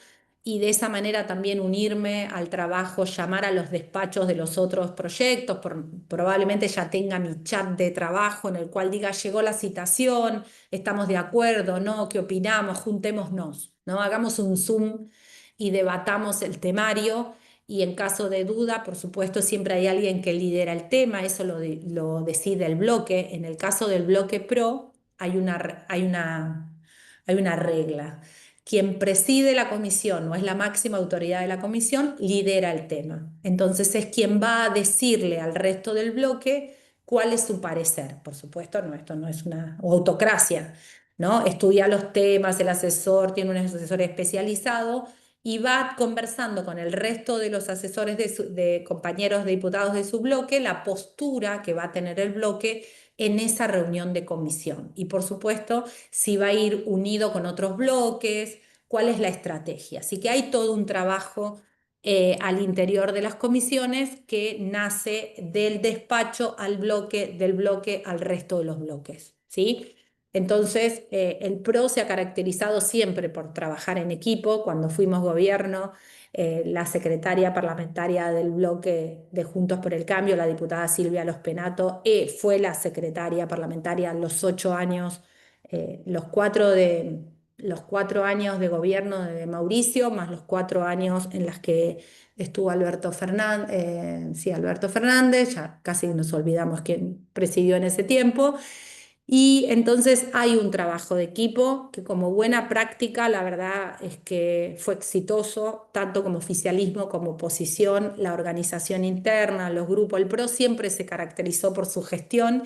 y de esa manera también unirme al trabajo, llamar a los despachos de los otros proyectos, probablemente ya tenga mi chat de trabajo en el cual diga, llegó la citación, estamos de acuerdo, ¿no? ¿Qué opinamos? Juntémonos, ¿no? Hagamos un Zoom y debatamos el temario y en caso de duda, por supuesto, siempre hay alguien que lidera el tema, eso lo decide el bloque. En el caso del bloque PRO hay una regla. Quien preside la comisión o es la máxima autoridad de la comisión, lidera el tema. Entonces es quien va a decirle al resto del bloque cuál es su parecer. Por supuesto, no, esto no es una autocracia, ¿no? Estudia los temas, el asesor tiene un asesor especializado y va conversando con el resto de los asesores de compañeros de diputados de su bloque la postura que va a tener el bloque en esa reunión de comisión. Y por supuesto, si va a ir unido con otros bloques, cuál es la estrategia. Así que hay todo un trabajo al interior de las comisiones que nace del despacho al bloque, del bloque al resto de los bloques, ¿sí? Entonces, el PRO se ha caracterizado siempre por trabajar en equipo. Cuando fuimos gobierno, la secretaria parlamentaria del bloque de Juntos por el Cambio, la diputada Silvia Los Penato, fue la secretaria parlamentaria los 8 años, los 4 años de gobierno de Mauricio, más los 4 años en las que estuvo Alberto Fernández, sí, Alberto Fernández, ya casi nos olvidamos quién presidió en ese tiempo. Y entonces hay un trabajo de equipo que como buena práctica, la verdad es que fue exitoso, tanto como oficialismo como oposición, la organización interna, los grupos, el PRO siempre se caracterizó por su gestión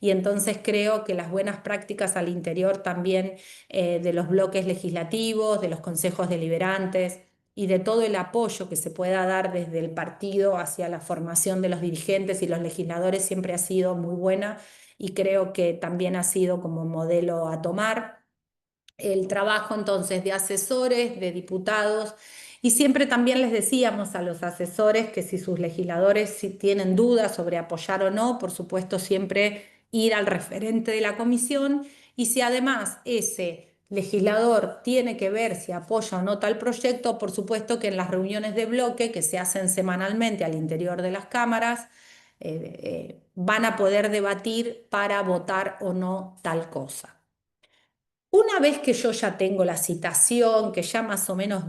y entonces creo que las buenas prácticas al interior también de los bloques legislativos, de los consejos deliberantes y de todo el apoyo que se pueda dar desde el partido hacia la formación de los dirigentes y los legisladores siempre ha sido muy buena y creo que también ha sido como modelo a tomar. El trabajo entonces de asesores, de diputados, y siempre también les decíamos a los asesores que si sus legisladores si tienen dudas sobre apoyar o no, por supuesto siempre ir al referente de la comisión y si además ese legislador tiene que ver si apoya o no tal proyecto, por supuesto que en las reuniones de bloque que se hacen semanalmente al interior de las cámaras, van a poder debatir para votar o no tal cosa. Una vez que yo ya tengo la citación, que ya más o menos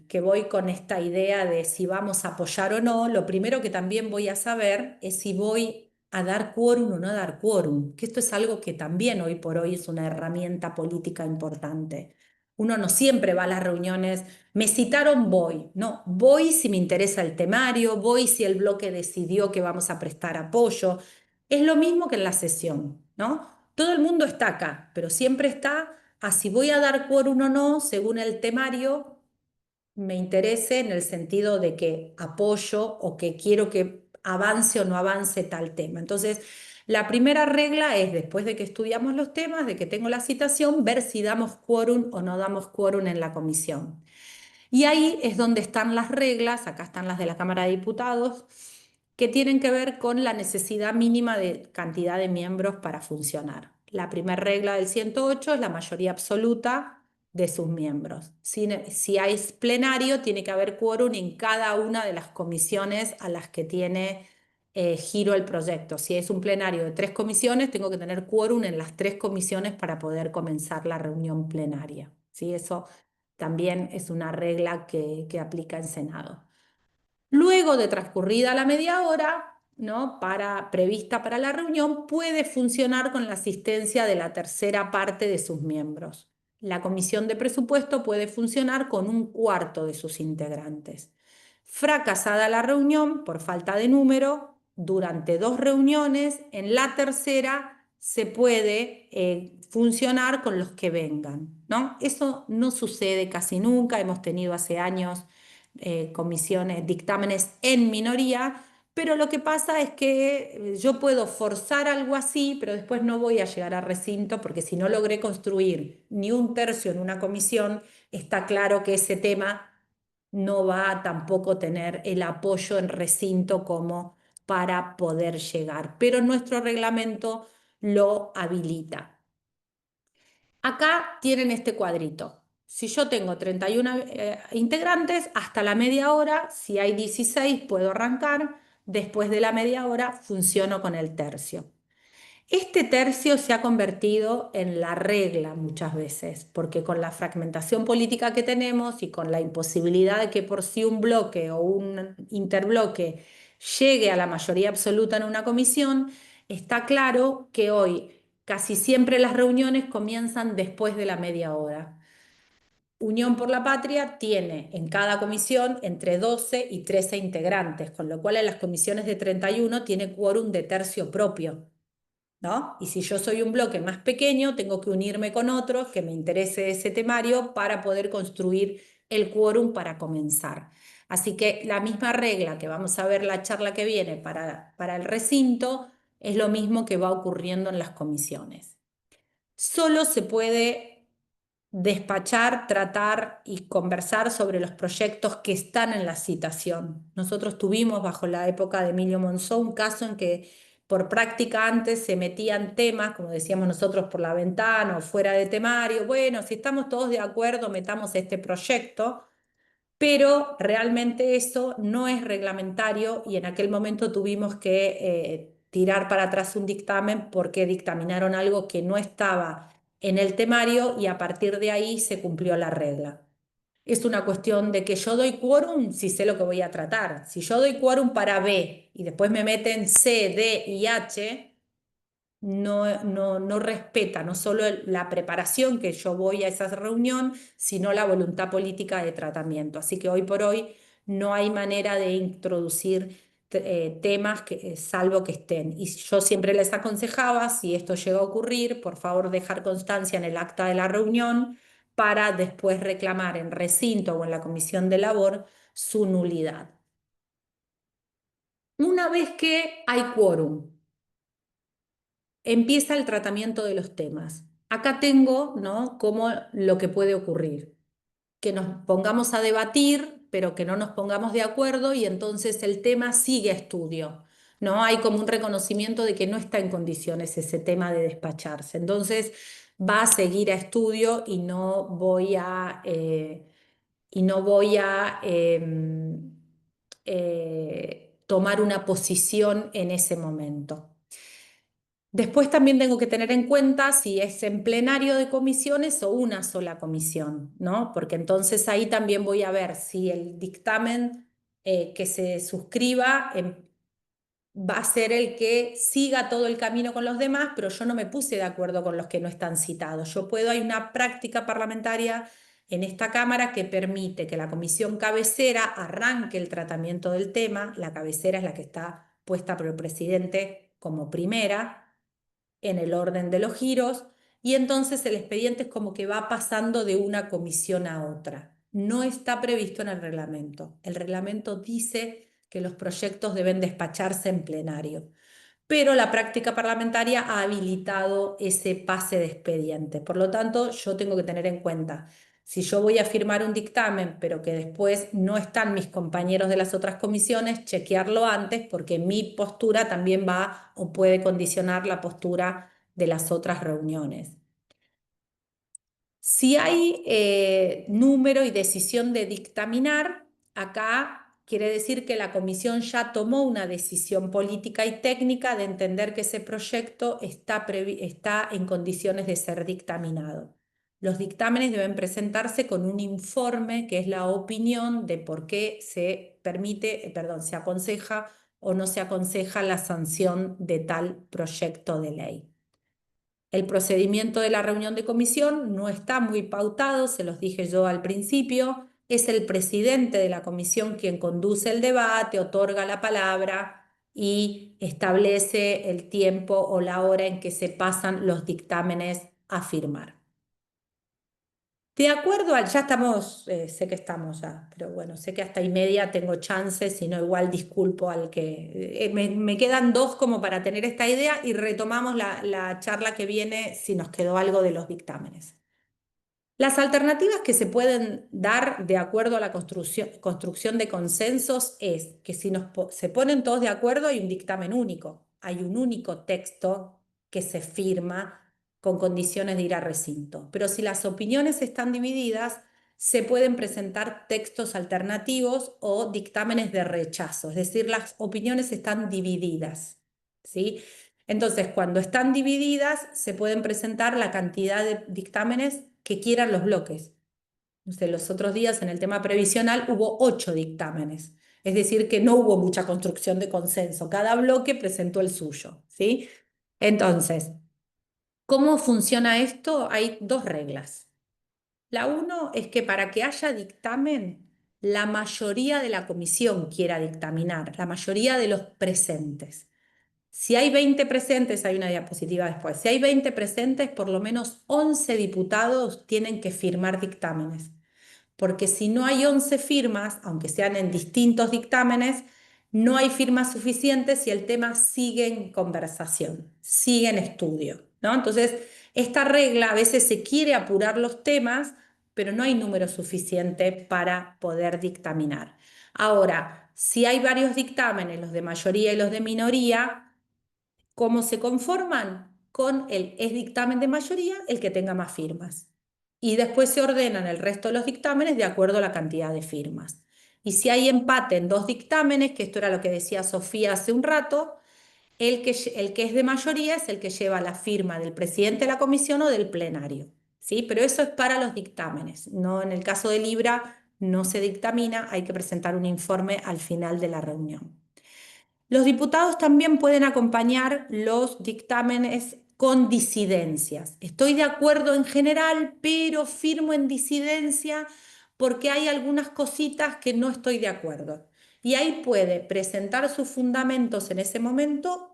que voy con esta idea de si vamos a apoyar o no, lo primero que también voy a saber es si voy a dar quórum o no dar quórum, que esto es algo que también hoy por hoy es una herramienta política importante. Uno no siempre va a las reuniones, me citaron, voy. No, voy si me interesa el temario, voy si el bloque decidió que vamos a prestar apoyo. Es lo mismo que en la sesión, ¿no? Todo el mundo está acá, pero siempre está a si voy a dar quórum o no, según el temario, me interese en el sentido de que apoyo o que quiero que avance o no avance tal tema. Entonces, la primera regla es, después de que estudiamos los temas, de que tengo la citación, ver si damos quórum o no damos quórum en la comisión. Y ahí es donde están las reglas, acá están las de la Cámara de Diputados, que tienen que ver con la necesidad mínima de cantidad de miembros para funcionar. La primera regla del 108 es la mayoría absoluta de sus miembros. Si hay plenario, tiene que haber quórum en cada una de las comisiones a las que tiene giro el proyecto. Si es un plenario de 3 comisiones, tengo que tener quórum en las 3 comisiones para poder comenzar la reunión plenaria. ¿Sí? Eso también es una regla que aplica en Senado. Luego de transcurrida la media hora, ¿no? Prevista para la reunión, puede funcionar con la asistencia de la tercera parte de sus miembros. La comisión de presupuesto puede funcionar con 1/4 de sus integrantes. Fracasada la reunión por falta de número, durante 2 reuniones, en la tercera se puede funcionar con los que vengan, ¿no? Eso no sucede casi nunca, hemos tenido hace años comisiones, dictámenes en minoría, pero lo que pasa es que yo puedo forzar algo así, pero después no voy a llegar a recinto, porque si no logré construir ni 1/3 en una comisión, está claro que ese tema no va a tampoco tener el apoyo en recinto como para poder llegar, pero nuestro reglamento lo habilita. Acá tienen este cuadrito. Si yo tengo 31 integrantes, hasta la media hora, si hay 16 puedo arrancar, después de la media hora funciono con el tercio. Este tercio se ha convertido en la regla muchas veces, porque con la fragmentación política que tenemos y con la imposibilidad de que por sí un bloque o un interbloque llegue a la mayoría absoluta en una comisión, está claro que hoy casi siempre las reuniones comienzan después de la media hora. Unión por la Patria tiene en cada comisión entre 12 y 13 integrantes, con lo cual en las comisiones de 31 tiene quórum de tercio propio, ¿no? Y si yo soy un bloque más pequeño, tengo que unirme con otros que me interese ese temario para poder construir el quórum para comenzar. Así que la misma regla que vamos a ver la charla que viene para el recinto es lo mismo que va ocurriendo en las comisiones. Solo se puede despachar, tratar y conversar sobre los proyectos que están en la citación. Nosotros tuvimos bajo la época de Emilio Monzó un caso en que por práctica antes se metían temas, como decíamos nosotros, por la ventana o fuera de temario. Bueno, si estamos todos de acuerdo, metamos este proyecto, pero realmente eso no es reglamentario y en aquel momento tuvimos que tirar para atrás un dictamen porque dictaminaron algo que no estaba en el temario y a partir de ahí se cumplió la regla. Es una cuestión de que yo doy quórum si sé lo que voy a tratar. Si yo doy quórum para B y después me meten C, D y H, no respeta no solo la preparación que yo voy a esa reunión, sino la voluntad política de tratamiento. Así que hoy por hoy no hay manera de introducir temas salvo que estén. Y yo siempre les aconsejaba, si esto llega a ocurrir, por favor dejar constancia en el acta de la reunión para después reclamar en recinto o en la comisión de labor su nulidad. Una vez que hay quórum, empieza el tratamiento de los temas. Acá tengo, ¿no?, como lo que puede ocurrir, que nos pongamos a debatir, pero que no nos pongamos de acuerdo y entonces el tema sigue a estudio, ¿no? Hay como un reconocimiento de que no está en condiciones ese tema de despacharse. Entonces va a seguir a estudio y no voy a, tomar una posición en ese momento. Después también tengo que tener en cuenta si es en plenario de comisiones o una sola comisión, ¿no? Porque entonces ahí también voy a ver si el dictamen que se suscriba va a ser el que siga todo el camino con los demás, pero yo no me puse de acuerdo con los que no están citados. Hay una práctica parlamentaria en esta Cámara que permite que la comisión cabecera arranque el tratamiento del tema. La cabecera es la que está puesta por el presidente como primera en el orden de los giros, y entonces el expediente es como que va pasando de una comisión a otra. No está previsto en el reglamento. El reglamento dice que los proyectos deben despacharse en plenario, pero la práctica parlamentaria ha habilitado ese pase de expediente. Por lo tanto, yo tengo que tener en cuenta, si yo voy a firmar un dictamen, pero que después no están mis compañeros de las otras comisiones, chequearlo antes, porque mi postura también va o puede condicionar la postura de las otras reuniones. Si hay número y decisión de dictaminar, acá quiere decir que la comisión ya tomó una decisión política y técnica de entender que ese proyecto está en condiciones de ser dictaminado. Los dictámenes deben presentarse con un informe que es la opinión de por qué se permite, perdón, se aconseja o no se aconseja la sanción de tal proyecto de ley. El procedimiento de la reunión de comisión no está muy pautado, se los dije yo al principio. Es el presidente de la comisión quien conduce el debate, otorga la palabra y establece el tiempo o la hora en que se pasan los dictámenes a firmar. De acuerdo al, ya estamos, sé que estamos ya, pero bueno, sé que hasta y media tengo chances, si no igual disculpo al que... me quedan dos como para tener esta idea y retomamos la charla que viene si nos quedó algo de los dictámenes. Las alternativas que se pueden dar de acuerdo a la construcción de consensos es que si se ponen todos de acuerdo hay un dictamen único, hay un único texto que se firma con condiciones de ir a recinto. Pero si las opiniones están divididas, se pueden presentar textos alternativos o dictámenes de rechazo, es decir, las opiniones están divididas, ¿sí? Entonces, cuando están divididas, se pueden presentar la cantidad de dictámenes que quieran los bloques. No sé, los otros días en el tema previsional hubo 8 dictámenes, es decir, que no hubo mucha construcción de consenso. Cada bloque presentó el suyo, ¿sí? Entonces, ¿cómo funciona esto? Hay dos reglas. La uno es que para que haya dictamen, la mayoría de la comisión quiera dictaminar, la mayoría de los presentes. Si hay 20 presentes, hay una diapositiva después, si hay 20 presentes, por lo menos 11 diputados tienen que firmar dictámenes, porque si no hay 11 firmas, aunque sean en distintos dictámenes, no hay firmas suficientes y el tema sigue en conversación, sigue en estudio, ¿no? Entonces, esta regla a veces se quiere apurar los temas, pero no hay número suficiente para poder dictaminar. Ahora, si hay varios dictámenes, los de mayoría y los de minoría, ¿cómo se conforman? Con el es dictamen de mayoría el que tenga más firmas. Y después se ordenan el resto de los dictámenes de acuerdo a la cantidad de firmas. Y si hay empate en dos dictámenes, que esto era lo que decía Sofía hace un rato, el que es de mayoría es el que lleva la firma del presidente de la comisión o del plenario, ¿sí? Pero eso es para los dictámenes. No, en el caso de Libra no se dictamina, hay que presentar un informe al final de la reunión. Los diputados también pueden acompañar los dictámenes con disidencias. Estoy de acuerdo en general, pero firmo en disidencia porque hay algunas cositas que no estoy de acuerdo. Y ahí puede presentar sus fundamentos en ese momento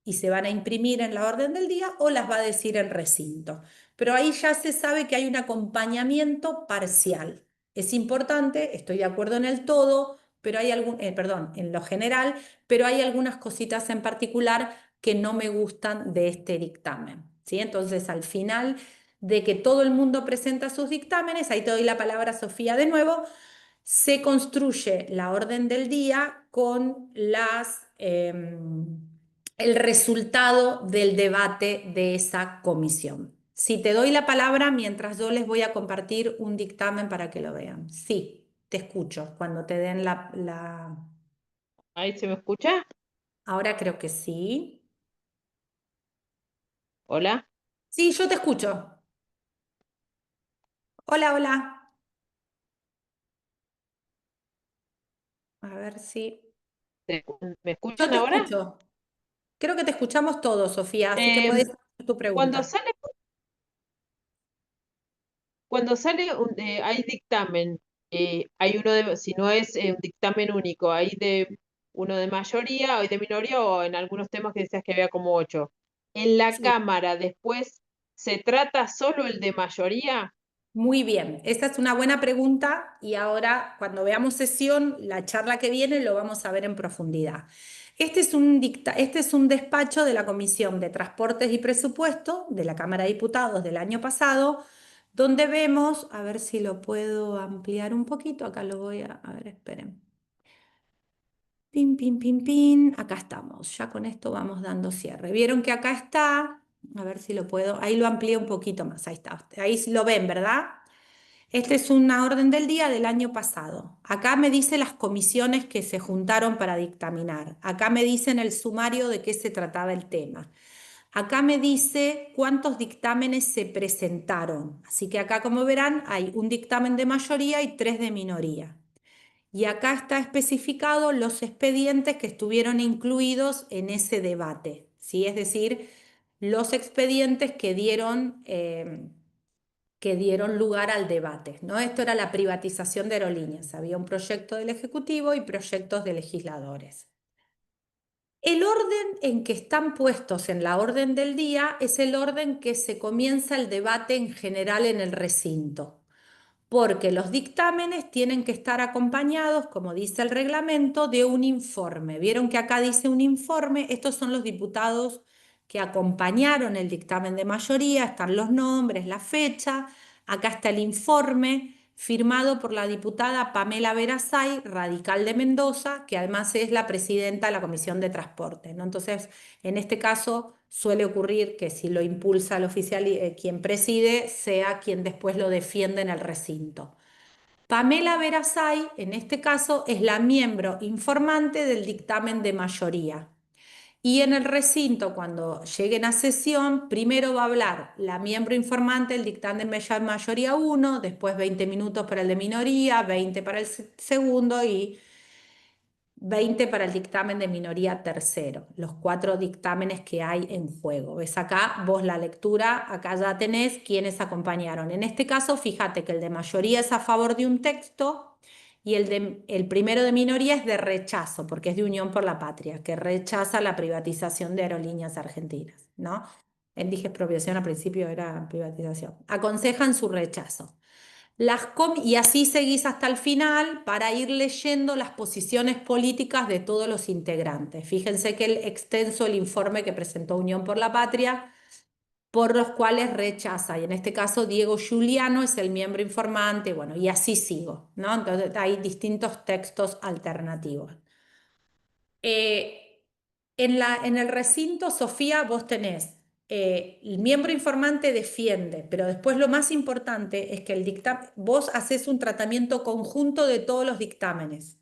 y se van a imprimir en la orden del día, o las va a decir en recinto. Pero ahí ya se sabe que hay un acompañamiento parcial. Es importante, estoy de acuerdo en el todo, pero hay perdón, en lo general, pero hay algunas cositas en particular que no me gustan de este dictamen, ¿sí? Entonces, al final de que todo el mundo presenta sus dictámenes, ahí te doy la palabra, Sofía, de nuevo, se construye la orden del día con el resultado del debate de esa comisión. Si te doy la palabra, mientras yo les voy a compartir un dictamen para que lo vean. Sí, te escucho cuando te den la... ¿Ahí se me escucha? Ahora creo que sí. Hola. Sí, yo te escucho. Hola, hola. A ver si... ¿Me Yo escuchan te ahora? escucho. Creo que te escuchamos todos, Sofía, así que Em, puedes hacer tu cuando pregunta. sale, cuando sale hay dictamen, hay uno de, si no es un dictamen único, hay de uno de mayoría, hay de minoría, o en algunos temas que decías que había como 8. En la Sí. Cámara después, ¿se trata solo el de mayoría? Muy bien, esa es una buena pregunta y ahora cuando veamos sesión, la charla que viene lo vamos a ver en profundidad. Este es un despacho de la Comisión de Transportes y Presupuesto de la Cámara de Diputados del año pasado, donde vemos, a ver si lo puedo ampliar un poquito, acá lo voy a ver, esperen. Pin, pin, pin, pin, acá estamos, ya con esto vamos dando cierre. Vieron que acá está, a ver si lo puedo, ahí lo amplié un poquito más, ahí está, ahí lo ven, ¿verdad? Esta es una orden del día del año pasado. Acá me dice las comisiones que se juntaron para dictaminar. Acá me dicen el sumario de qué se trataba el tema. Acá me dice cuántos dictámenes se presentaron. Así que acá, como verán, hay un dictamen de mayoría y 3 de minoría. Y acá está especificado los expedientes que estuvieron incluidos en ese debate, ¿sí? Es decir, los expedientes que dieron lugar al debate, ¿no? Esto era la privatización de aerolíneas. Había un proyecto del Ejecutivo y proyectos de legisladores. El orden en que están puestos en la orden del día es el orden que se comienza el debate en general en el recinto, porque los dictámenes tienen que estar acompañados, como dice el reglamento, de un informe. Vieron que acá dice un informe, estos son los diputados que acompañaron el dictamen de mayoría, están los nombres, la fecha, acá está el informe firmado por la diputada Pamela Verasay, radical de Mendoza, que además es la presidenta de la Comisión de Transporte, ¿no? Entonces, en este caso suele ocurrir que si lo impulsa el oficial, quien preside, sea quien después lo defiende en el recinto. Pamela Verasay, en este caso, es la miembro informante del dictamen de mayoría. Y en el recinto, cuando lleguen a sesión, primero va a hablar la miembro informante del dictamen de mayoría 1, después 20 minutos para el de minoría, 20 para el segundo y 20 para el dictamen de minoría tercero, los 4 dictámenes que hay en juego. ¿Ves acá? Vos la lectura, acá ya tenés quienes acompañaron. En este caso, fíjate que el de mayoría es a favor de un texto y el primero de minoría es de rechazo, porque es de Unión por la Patria, que rechaza la privatización de Aerolíneas Argentinas, ¿no? Dije expropiación, al principio era privatización. Aconsejan su rechazo. Y así seguís hasta el final para ir leyendo las posiciones políticas de todos los integrantes. Fíjense que el extenso el informe que presentó Unión por la Patria, por los cuales rechaza, y en este caso Diego Giuliano es el miembro informante, bueno, y así sigo, ¿no? Entonces hay distintos textos alternativos. En el recinto, Sofía, vos tenés el miembro informante defiende, pero después lo más importante es que vos haces un tratamiento conjunto de todos los dictámenes,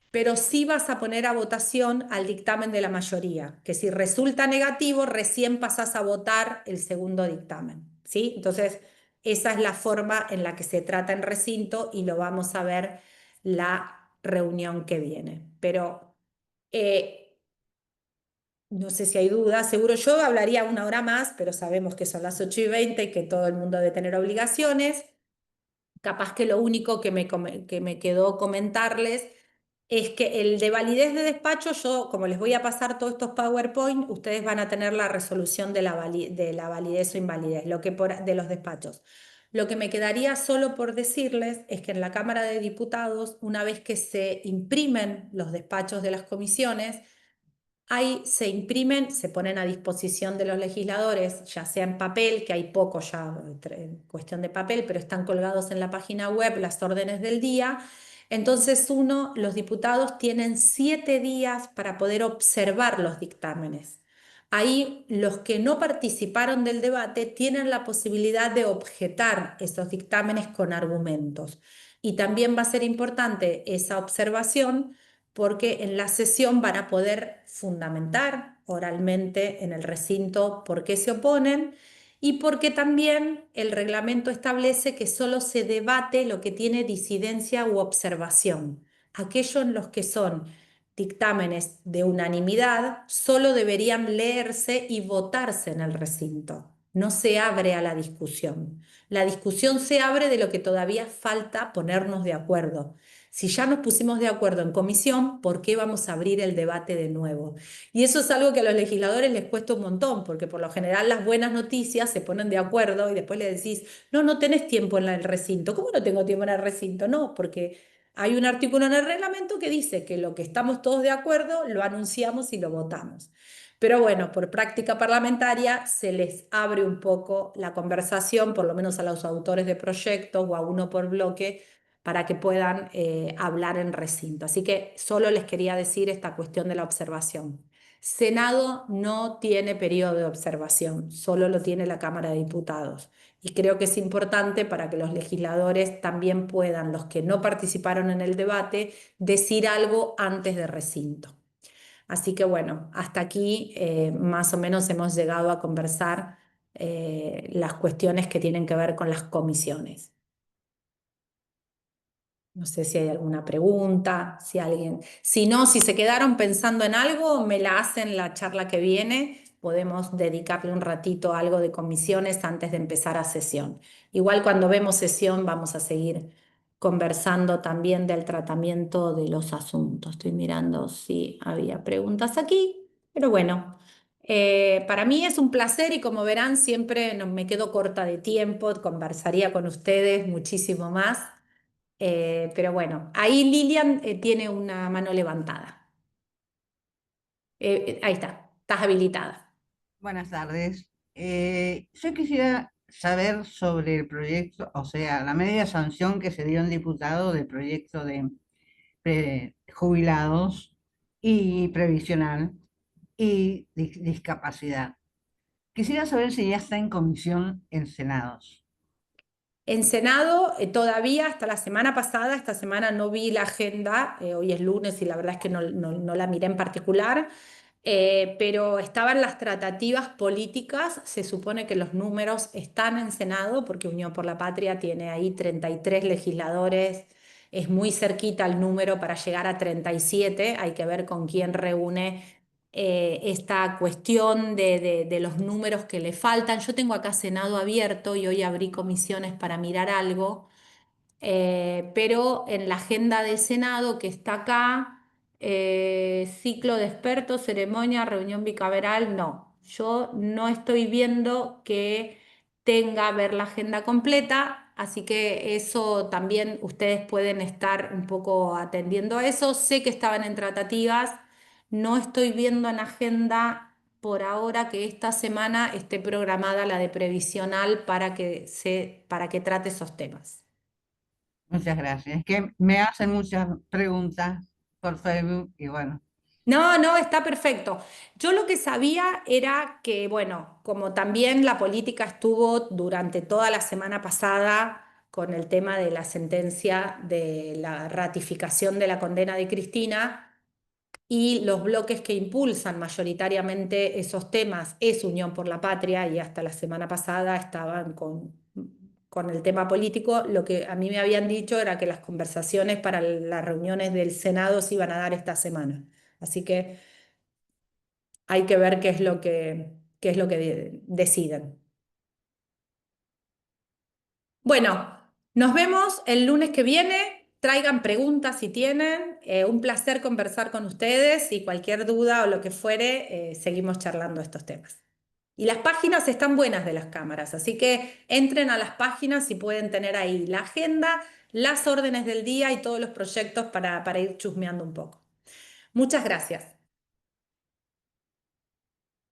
pero sí vas a poner a votación al dictamen de la mayoría, que si resulta negativo, recién pasás a votar el segundo dictamen, ¿sí? Entonces, esa es la forma en la que se trata en recinto y lo vamos a ver la reunión que viene. Pero no sé si hay dudas, seguro yo hablaría 1 hora más, pero sabemos que son las 8:20 y que todo el mundo debe tener obligaciones. Capaz que lo único que me quedó comentarles es que el de validez de despacho, yo como les voy a pasar todos estos PowerPoint, ustedes van a tener la resolución de la validez o invalidez de los despachos. Lo que me quedaría solo por decirles es que en la Cámara de Diputados, una vez que se imprimen los despachos de las comisiones, ahí se imprimen, se ponen a disposición de los legisladores, ya sea en papel, que hay poco ya en cuestión de papel, pero están colgados en la página web las órdenes del día. Entonces los diputados tienen 7 días para poder observar los dictámenes. Ahí los que no participaron del debate tienen la posibilidad de objetar esos dictámenes con argumentos. Y también va a ser importante esa observación porque en la sesión van a poder fundamentar oralmente en el recinto por qué se oponen y porque también el reglamento establece que solo se debate lo que tiene disidencia u observación. Aquellos en los que son dictámenes de unanimidad solo deberían leerse y votarse en el recinto. No se abre a la discusión. La discusión se abre de lo que todavía falta ponernos de acuerdo. Si ya nos pusimos de acuerdo en comisión, ¿por qué vamos a abrir el debate de nuevo? Y eso es algo que a los legisladores les cuesta un montón, porque por lo general las buenas noticias se ponen de acuerdo y después le decís, no, no tenés tiempo en el recinto. ¿Cómo no tengo tiempo en el recinto? No, porque hay un artículo en el reglamento que dice que lo que estamos todos de acuerdo lo anunciamos y lo votamos. Pero bueno, por práctica parlamentaria se les abre un poco la conversación, por lo menos a los autores de proyectos o a uno por bloque, para que puedan hablar en recinto. Así que solo les quería decir esta cuestión de la observación. Senado no tiene periodo de observación, solo lo tiene la Cámara de Diputados. Y creo que es importante para que los legisladores también puedan, los que no participaron en el debate, decir algo antes de recinto. Así que bueno, hasta aquí más o menos hemos llegado a conversar las cuestiones que tienen que ver con las comisiones. No sé si hay alguna pregunta, si alguien, si no, si se quedaron pensando en algo, me la hacen la charla que viene. Podemos dedicarle un ratito a algo de comisiones antes de empezar a sesión. Igual cuando vemos sesión vamos a seguir conversando también del tratamiento de los asuntos. Estoy mirando si había preguntas aquí, pero bueno, para mí es un placer y como verán siempre no me quedo corta de tiempo, conversaría con ustedes muchísimo más. Pero bueno, ahí Lilian tiene una mano levantada. Ahí está, estás habilitada. Buenas tardes. Yo quisiera saber sobre el proyecto, o sea, la media sanción que se dio en diputado del proyecto de jubilados y previsional y discapacidad. Quisiera saber si ya está en comisión en Senados. En Senado, todavía hasta la semana pasada, esta semana no vi la agenda, hoy es lunes y la verdad es que no la miré en particular, pero estaban las tratativas políticas, se supone que los números están en Senado, porque Unión por la Patria tiene ahí 33 legisladores, es muy cerquita el número para llegar a 37, hay que ver con quién reúne esta cuestión de los números que le faltan. Yo tengo acá Senado abierto y hoy abrí comisiones para mirar algo, pero en la agenda de Senado que está acá, ciclo de expertos, ceremonia, reunión bicameral, no. Yo no estoy viendo que tenga ver la agenda completa, así que eso también ustedes pueden estar un poco atendiendo a eso. Sé que estaban en tratativas, no estoy viendo en agenda por ahora que esta semana esté programada la de previsional para que trate esos temas. Muchas gracias. Es que me hacen muchas preguntas por Facebook y bueno, No, no, está perfecto. Yo lo que sabía era que, bueno, como también la política estuvo durante toda la semana pasada con el tema de la sentencia de la ratificación de la condena de Cristina, y los bloques que impulsan mayoritariamente esos temas es Unión por la Patria y hasta la semana pasada estaban con el tema político. Lo que a mí me habían dicho era que las conversaciones para las reuniones del Senado se iban a dar esta semana. Así que hay que ver qué es lo que deciden. Bueno, nos vemos el lunes que viene. Traigan preguntas si tienen. Un placer conversar con ustedes y cualquier duda o lo que fuere, seguimos charlando estos temas. Y las páginas están buenas de las cámaras, así que entren a las páginas y pueden tener ahí la agenda, las órdenes del día y todos los proyectos para ir chusmeando un poco. Muchas gracias.